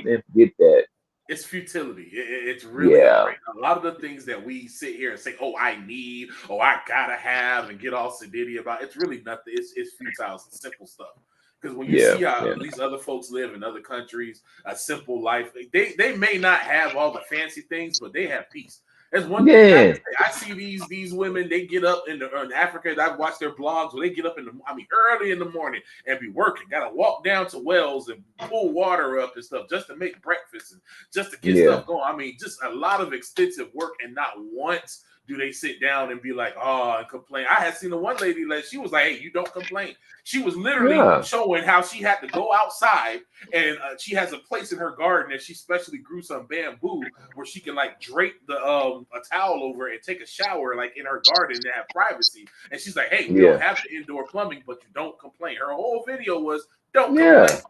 Man, forget that. It's futility. It's really a Yeah, break. A lot of the things that we sit here and say, "Oh, I need," "Oh, I gotta have," and get all sedity about, it's really nothing. It's futile. It's simple stuff. Because when you yeah, see how yeah, these other folks live in other countries, a simple life, they may not have all the fancy things, but they have peace. There's one thing I can yeah, say. I see these women. They get up in Africa. I've watched their blogs where they get up early in the morning and be working. Got to walk down to wells and pull water up and stuff just to make breakfast and just to get yeah, stuff going. Just a lot of extensive work, and not once do they sit down and be like, oh, and complain. I had seen the one lady, like, she was like, hey, you don't complain. She was literally yeah, showing how she had to go outside, and she has a place in her garden that she specially grew some bamboo where she can like drape a towel over and take a shower like in her garden and have privacy. And she's like, hey, we don't yeah, have the indoor plumbing, but you don't complain. Her whole video was don't complain. yeah,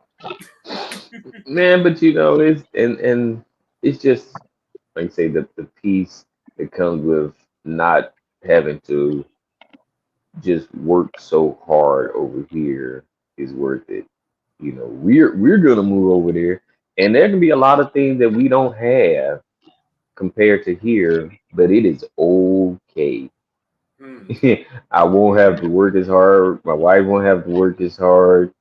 man. But it's it's just like I say the peace that comes with not having to just work so hard over here is worth it. We're gonna move over there, and there can be a lot of things that we don't have compared to here, but it is okay. Hmm. I won't have to work as hard. My wife won't have to work as hard.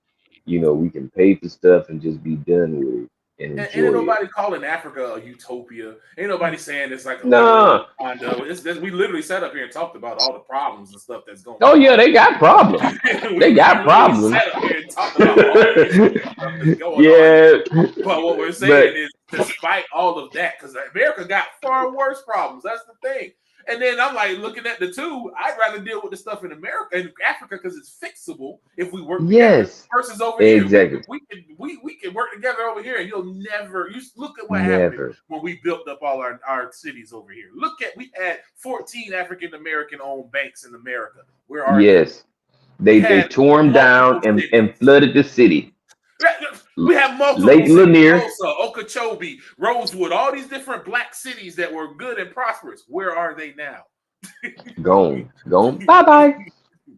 We can pay for stuff and just be done with it. and And ain't enjoy it. nobody calling Africa a utopia. Ain't nobody saying it's like a Nah. we literally sat up here and talked about all the problems and stuff that's going Oh on. yeah, they got problems. They got problems. Sat up here and talked about all the issues and stuff that's going on. But what we're saying is, despite all of that, because America got far worse problems. That's the thing. And then I'm like looking at the two. I'd rather deal with the stuff in America and Africa because it's fixable if we work together. Versus over here, we can work together over here, and you'll never. You look at what happened when we built up all our cities over here. We had 14 African American owned banks in America. Where are they? They tore them down and flooded the city. We have multiple cities, Tulsa, Okeechobee, Rosewood, all these different black cities that were good and prosperous. Where are they now? Gone. Bye.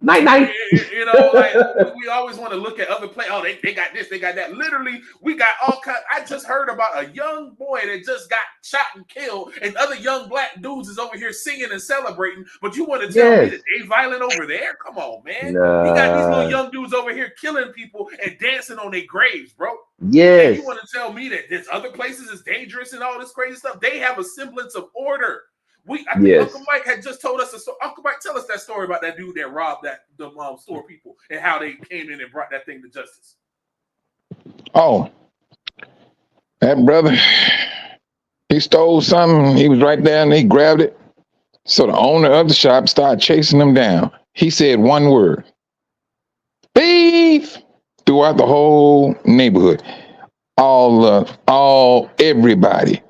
Night. You know, like we always want to look at other places. Oh, they got this, they got that. Literally, we got all kinds. I just heard about a young boy that just got shot and killed, and other young black dudes is over here singing and celebrating. But you want to tell me that they violent over there? Come on, man. Nah. You got these little young dudes over here killing people and dancing on their graves, bro. Yes. And you want to tell me that there's other places is dangerous and all this crazy stuff? They have a semblance of order. I think Uncle Mike had just told us a story. Uncle Mike, tell us that story about that dude that robbed the store people and how they came in and brought that thing to justice. Oh, that brother, he stole something. He was right there and they grabbed it. So the owner of the shop started chasing him down. He said one word, thief, throughout the whole neighborhood. Everybody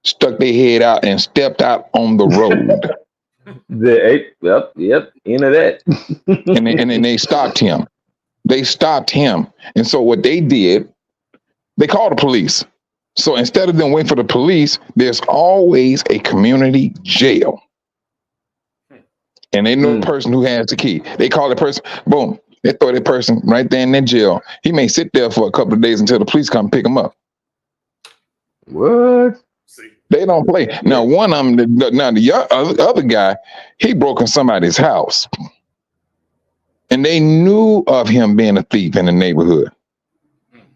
stuck their head out and stepped out on the road. Yep, into that. and then they stopped him. And so what they did, they called the police. So instead of them waiting for the police, there's always a community jail. And they know the person who has the key. They call the person, boom, they throw that person right there in that jail. He may sit there for a couple of days until the police come pick him up. What? They don't play. Now, one of them, the other guy, he broke in somebody's house. And they knew of him being a thief in the neighborhood.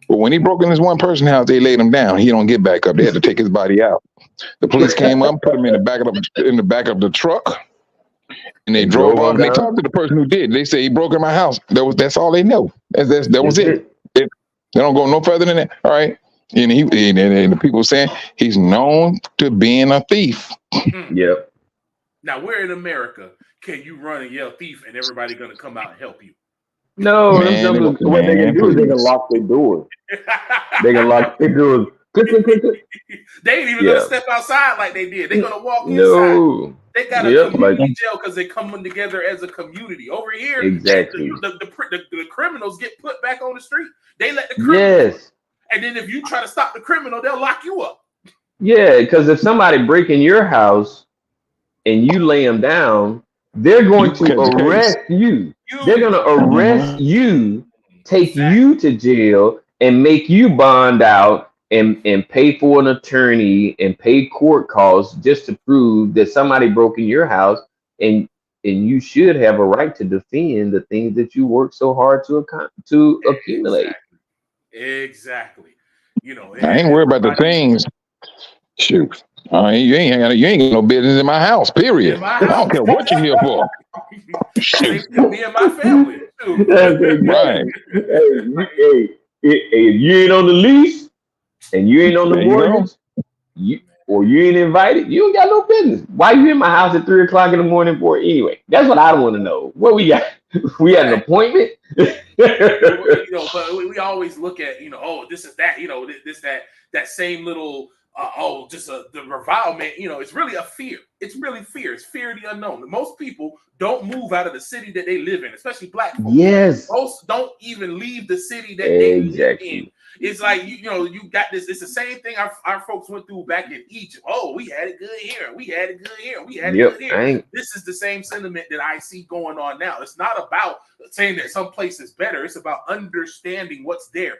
But when he broke in this one person's house, they laid him down. He don't get back up. They had to take his body out. The police came up, put him in the back of the truck, and they drove off. And they talked to the person who did. They say he broke in my house. That's all they know. That was it. They don't go no further than that. All right. And the people saying he's known to being a thief. Yep. Now we're in America. Can you run and yell thief and everybody gonna come out and help you? No, what they can do is they can lock their doors. They can lock their doors. Click. They ain't even gonna step outside like they did. They're gonna walk inside. They got a community jail because they're coming together as a community. Over here, exactly. The criminals get put back on the street. They let the criminals. And then if you try to stop the criminal, they'll lock you up. Yeah, because if somebody break in your house and you lay them down, they're going to arrest you. They're going to arrest you, take you to jail, and make you bond out and pay for an attorney and pay court costs just to prove that somebody broke in your house. And you should have a right to defend the things that you work so hard to accumulate. Exactly. You know, I ain't worried about the things. Shoot. You ain't got no business in my house, period. I don't care what you're here for. They could be in my family too. Right. Hey, if you ain't on the lease and you ain't on the mortgage, you ain't invited, you ain't got no business. Why you in my house at 3 o'clock in the morning for? Anyway, that's what I want to know. What we got? We had an appointment. But we always look at, this is that, that same little, the revilement, it's really a fear. It's really fear. It's fear of the unknown. Most people don't move out of the city that they live in, especially black folks. Yes. Most don't even leave the city that they live in. It's like, you got this. It's the same thing our folks went through back in Egypt. Oh, we had it good here. We had it good here. We had it good here. This is the same sentiment that I see going on now. It's not about saying that some place is better. It's about understanding what's there.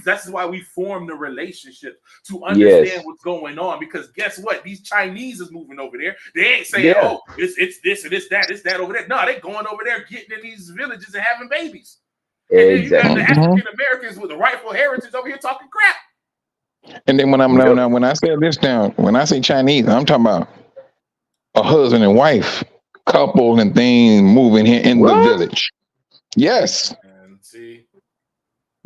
That's why we form the relationship to understand what's going on. Because guess what? These Chinese is moving over there. They ain't saying, oh, it's this and it's that over there. No, they going over there getting in these villages and having babies. And then you got the African Americans with the rightful heritage over here talking crap. And then when I said this down, when I say Chinese, I'm talking about a husband and wife couple and things moving here in the village. Yes, And see,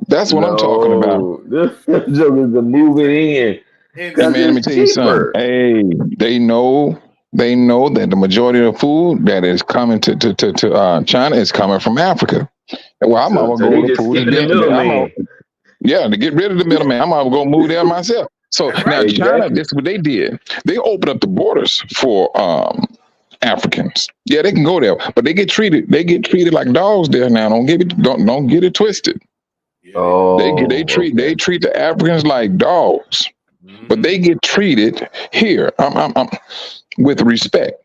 that's what I'm talking about. This joke is the moving in. Hey Because man, let me it's tell you something. cheaper. Hey, they know that the majority of the food that is coming to China is coming from Africa. Well, I'm gonna So go they to just food and skipping the middleman. to get rid of the middleman. I'm gonna go move there myself. So That's now right. China, Exactly. this is what they did. They opened up the borders for Africans. Yeah, they can go there, but they get treated like dogs there now. Don't get it twisted. Yeah, they do. They treat the Africans like dogs, but they get treated here I'm with respect.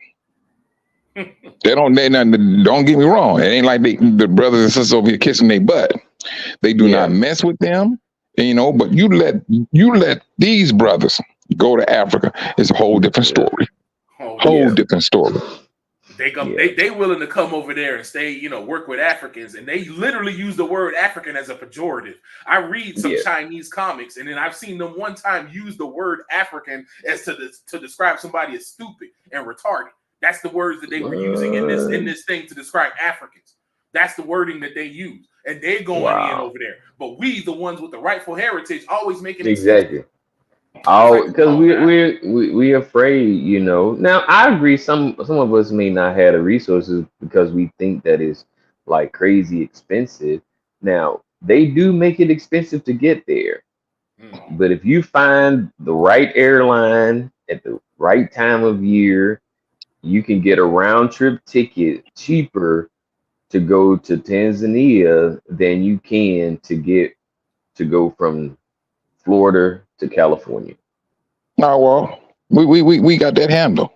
Don't get me wrong. It ain't like the brothers and sisters over here kissing their butt. They do not mess with them, but you let these brothers go to Africa. It's a whole different story. Different story. They willing to come over there and stay, work with Africans, and they literally use the word African as a pejorative. I read some Chinese comics, and then I've seen them one time use the word African as to describe somebody as stupid and retarded. That's the words that they were using in this thing to describe Africans. That's the wording that they use, and they're going in over there. But we, the ones with the rightful heritage, always making exactly. Oh, because we're afraid, Now I agree. Some of us may not have the resources because we think that it's like crazy expensive. Now they do make it expensive to get there, but if you find the right airline at the right time of year, you can get a round trip ticket cheaper to go to Tanzania than you can to go from Florida to California. Oh well, we got that handle.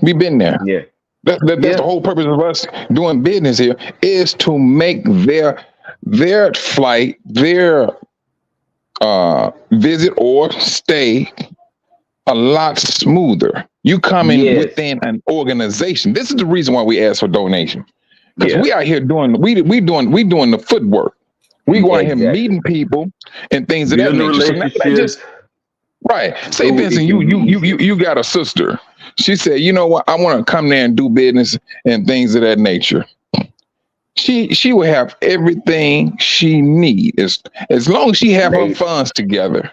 We've been there. Yeah. That's the whole purpose of us doing business here is to make their flight, their visit or stay a lot smoother. You come in within an organization. This is the reason why we ask for donation, because we out here doing the footwork. We go out here meeting people and things of that nature. So right. Say, Vincent, you got a sister. She said, you know what? I want to come there and do business and things of that nature. She will have everything she needs as long as she have her funds together.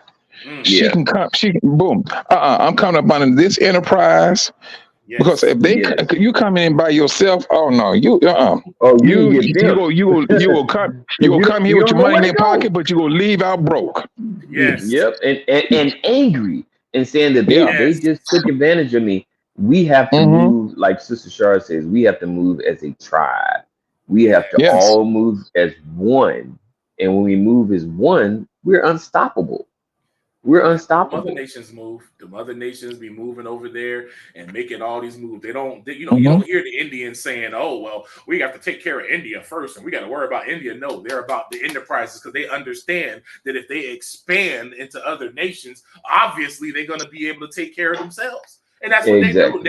She can come. Boom. I'm coming up under this enterprise. Because if you come in by yourself, oh no, you will come here with your money in your pocket, but you will leave out broke. Yep, and angry and saying that they just took advantage of me. We have to move, like Sister Shar says, we have to move as a tribe. We have to all move as one, and when we move as one, we're unstoppable. We're unstoppable. The other nations move. The other nations be moving over there and making all these moves. You don't hear the Indians saying, "Oh, well, we have to take care of India first, and we got to worry about India." No, they're about the enterprises because they understand that if they expand into other nations, obviously they're going to be able to take care of themselves. And that's what they do.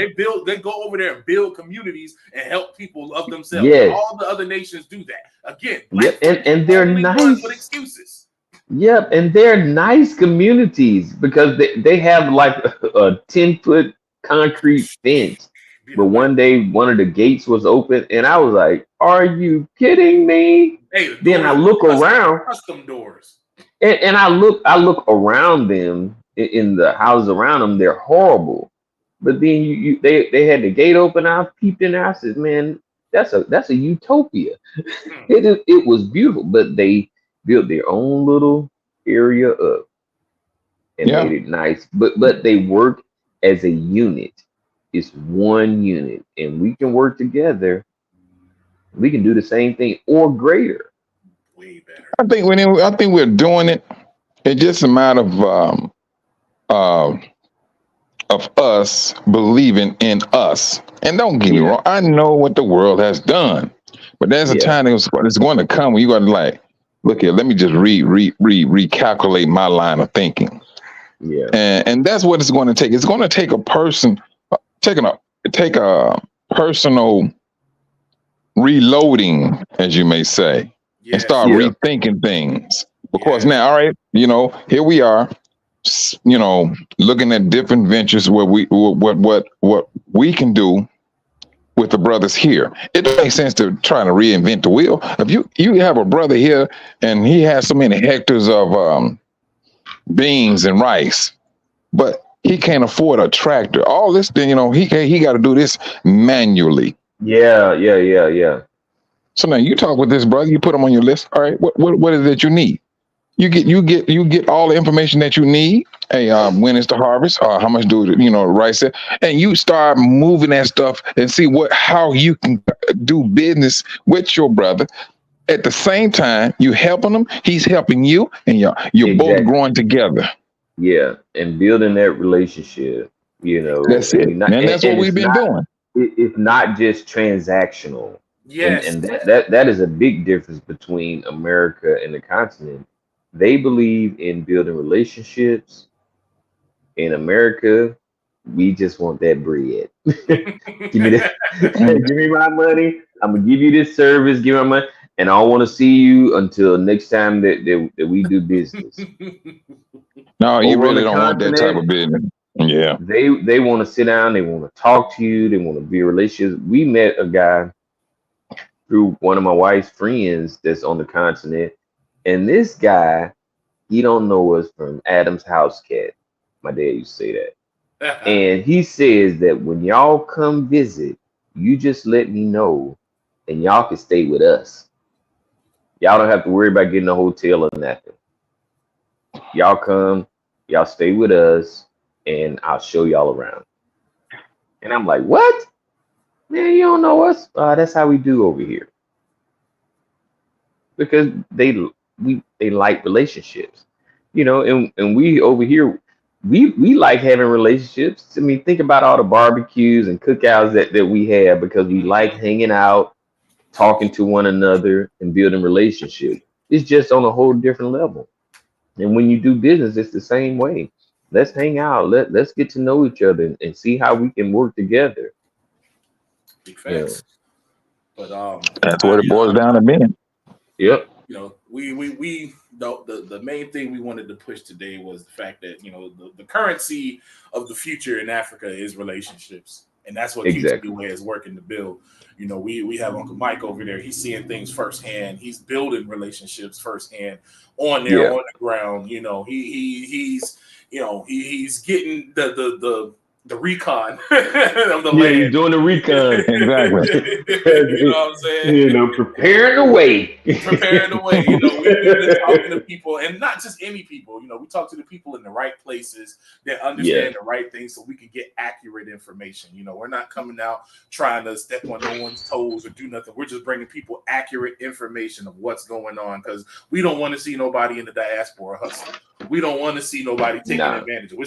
They go over there and build communities and help people of themselves. All the other nations do that. Again, and they're nice with excuses. Yep, and they're nice communities because they have like a 10-foot concrete fence. But one day one of the gates was open and I was like, are you kidding me? Hey, then I look around. Custom doors. And I look around them in the houses around them, they're horrible. But then they had the gate open, I peeped in there, I said, man, that's a utopia. It was beautiful, but they built their own little area up and made it nice. But they work as a unit. It's one unit, and we can work together. We can do the same thing or greater. Way better. I think we're doing it. It's just a matter of us believing in us. And don't get me wrong, I know what the world has done, but there's a time it's going to come when you got to like, look here, let me just recalculate my line of thinking. Yeah. And that's what it's going to take. It's going to take a person take a personal reloading, as you may say, and start rethinking things. Because now, all right, here we are. you know, looking at different ventures where what we can do with the brothers here. It don't make sense to try to reinvent the wheel. If you have a brother here and he has so many hectares of beans and rice, but he can't afford a tractor. All this, then he got to do this manually. Yeah. So now you talk with this brother, you put him on your list. All right, what is it that you need? You get all the information that you need. Hey, when is the harvest? How much do rice? And you start moving that stuff and see how you can do business with your brother. At the same time, you helping him, he's helping you, and you're both growing together. Yeah, and building that relationship. That's it. And that's what we've been doing. It's not just transactional. Yes, and that is a big difference between America and the continent. They believe in building relationships. In America, we just want that bread. Give me that. Give me my money. I'm gonna give you this service. Give me my money, and I don't want to see you until next time that we do business. No, you really don't want that type of business. Yeah. They want to sit down. They want to talk to you. They want to be in relationships. We met a guy through one of my wife's friends that's on the continent, and this guy, he don't know us from Adam's house cat. My dad used to say that. And he says that when y'all come visit, you just let me know and y'all can stay with us. Y'all don't have to worry about getting a hotel or nothing. Y'all come, y'all stay with us, and I'll show y'all around. And I'm like, what? Man, you don't know us? That's how we do over here. Because they like relationships. And we over here, we like having relationships. I mean, think about all the barbecues and cookouts that we have because we like hanging out, talking to one another, and building relationships. It's just on a whole different level. And when you do business, it's the same way. Let's hang out. Let's get to know each other and see how we can work together. Big facts. But that's what it boils down to being. Yep. The main thing we wanted to push today was the fact that the currency of the future in Africa is relationships, and that's what Q2UA is working to build. We have Uncle Mike over there. He's seeing things firsthand. He's building relationships firsthand on there on the ground. He's getting the recon of the land. He's doing the recon. Exactly. You know what I'm saying? Preparing the way. Preparing the way. We've been talking to people, and not just any people. We talk to the people in the right places that understand the right things so we can get accurate information. We're not coming out trying to step on no one's toes or do nothing. We're just bringing people accurate information of what's going on because we don't want to see nobody in the diaspora hustle. We don't want to see nobody taking advantage of. We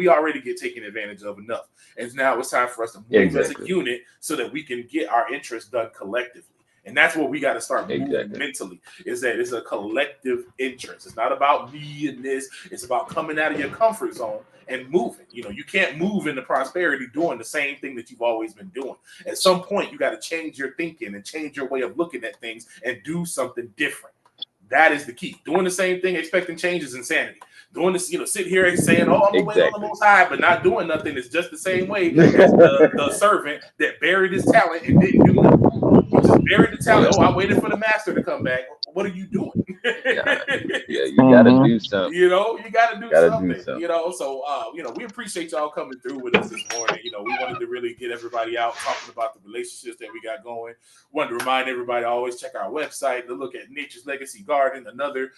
already get taken advantage of enough. And now it's time for us to move as a unit so that we can get our interests done collectively. And that's what we got to start moving mentally, is that it's a collective interest. It's not about me and this. It's about coming out of your comfort zone and moving. You can't move into prosperity doing the same thing that you've always been doing. At some point, you got to change your thinking and change your way of looking at things and do something different. That is the key. Doing the same thing, expecting change is insanity. Doing this, sit here and saying, "Oh, I'm gonna wait on the Most High," but not doing nothing is just the same way as the servant that buried his talent and didn't do nothing. He just buried the talent. Oh, I waited for the master to come back. What are you doing? You gotta do something. You gotta do something. So we appreciate y'all coming through with us this morning. We wanted to really get everybody out talking about the relationships that we got going. Wanted to remind everybody to always check our website to look at Nature's Legacy Garden, another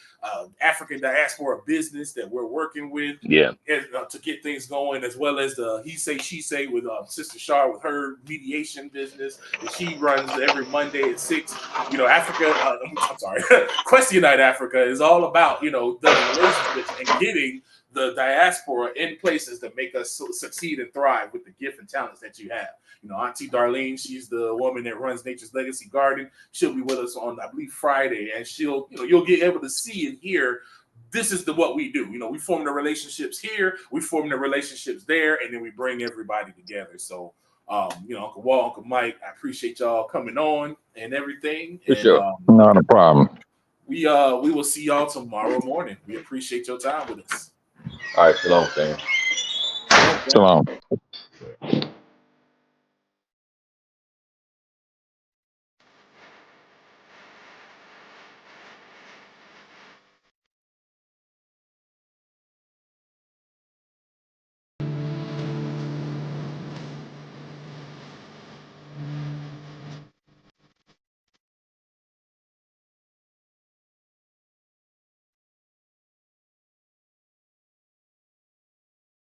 African Diaspora business that we're working with. To get things going, as well as the He Say She Say with Sister Shar with her mediation business that she runs every Monday at 6. Africa. I'm sorry. Question Night Africa is all about the relationships and getting the diaspora in places that make us succeed and thrive with the gift and talents that you have. Auntie Darlene, she's the woman that runs Nature's Legacy Garden. She'll be with us on, I believe, Friday, and you'll get able to see and hear. This is what we do. We form the relationships here, we form the relationships there, and then we bring everybody together. So, Uncle Walt, Uncle Mike, I appreciate y'all coming on and everything. For sure. Not a problem. We will see y'all tomorrow morning. We appreciate your time with us. All right, shalom, fam. Shalom.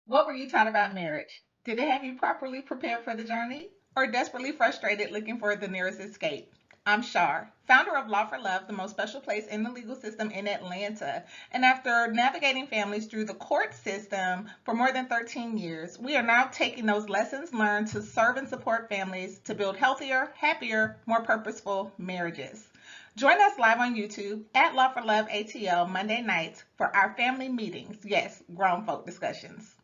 What were you taught about marriage? Did it have you properly prepared for the journey or desperately frustrated looking for the nearest escape? I'm Shar, founder of Law for Love, the most special place in the legal system in Atlanta. And after navigating families through the court system for more than 13 years, we are now taking those lessons learned to serve and support families to build healthier, happier, more purposeful marriages. Join us live on YouTube at Law for Love ATL Monday nights for our family meetings. Yes, grown folk discussions.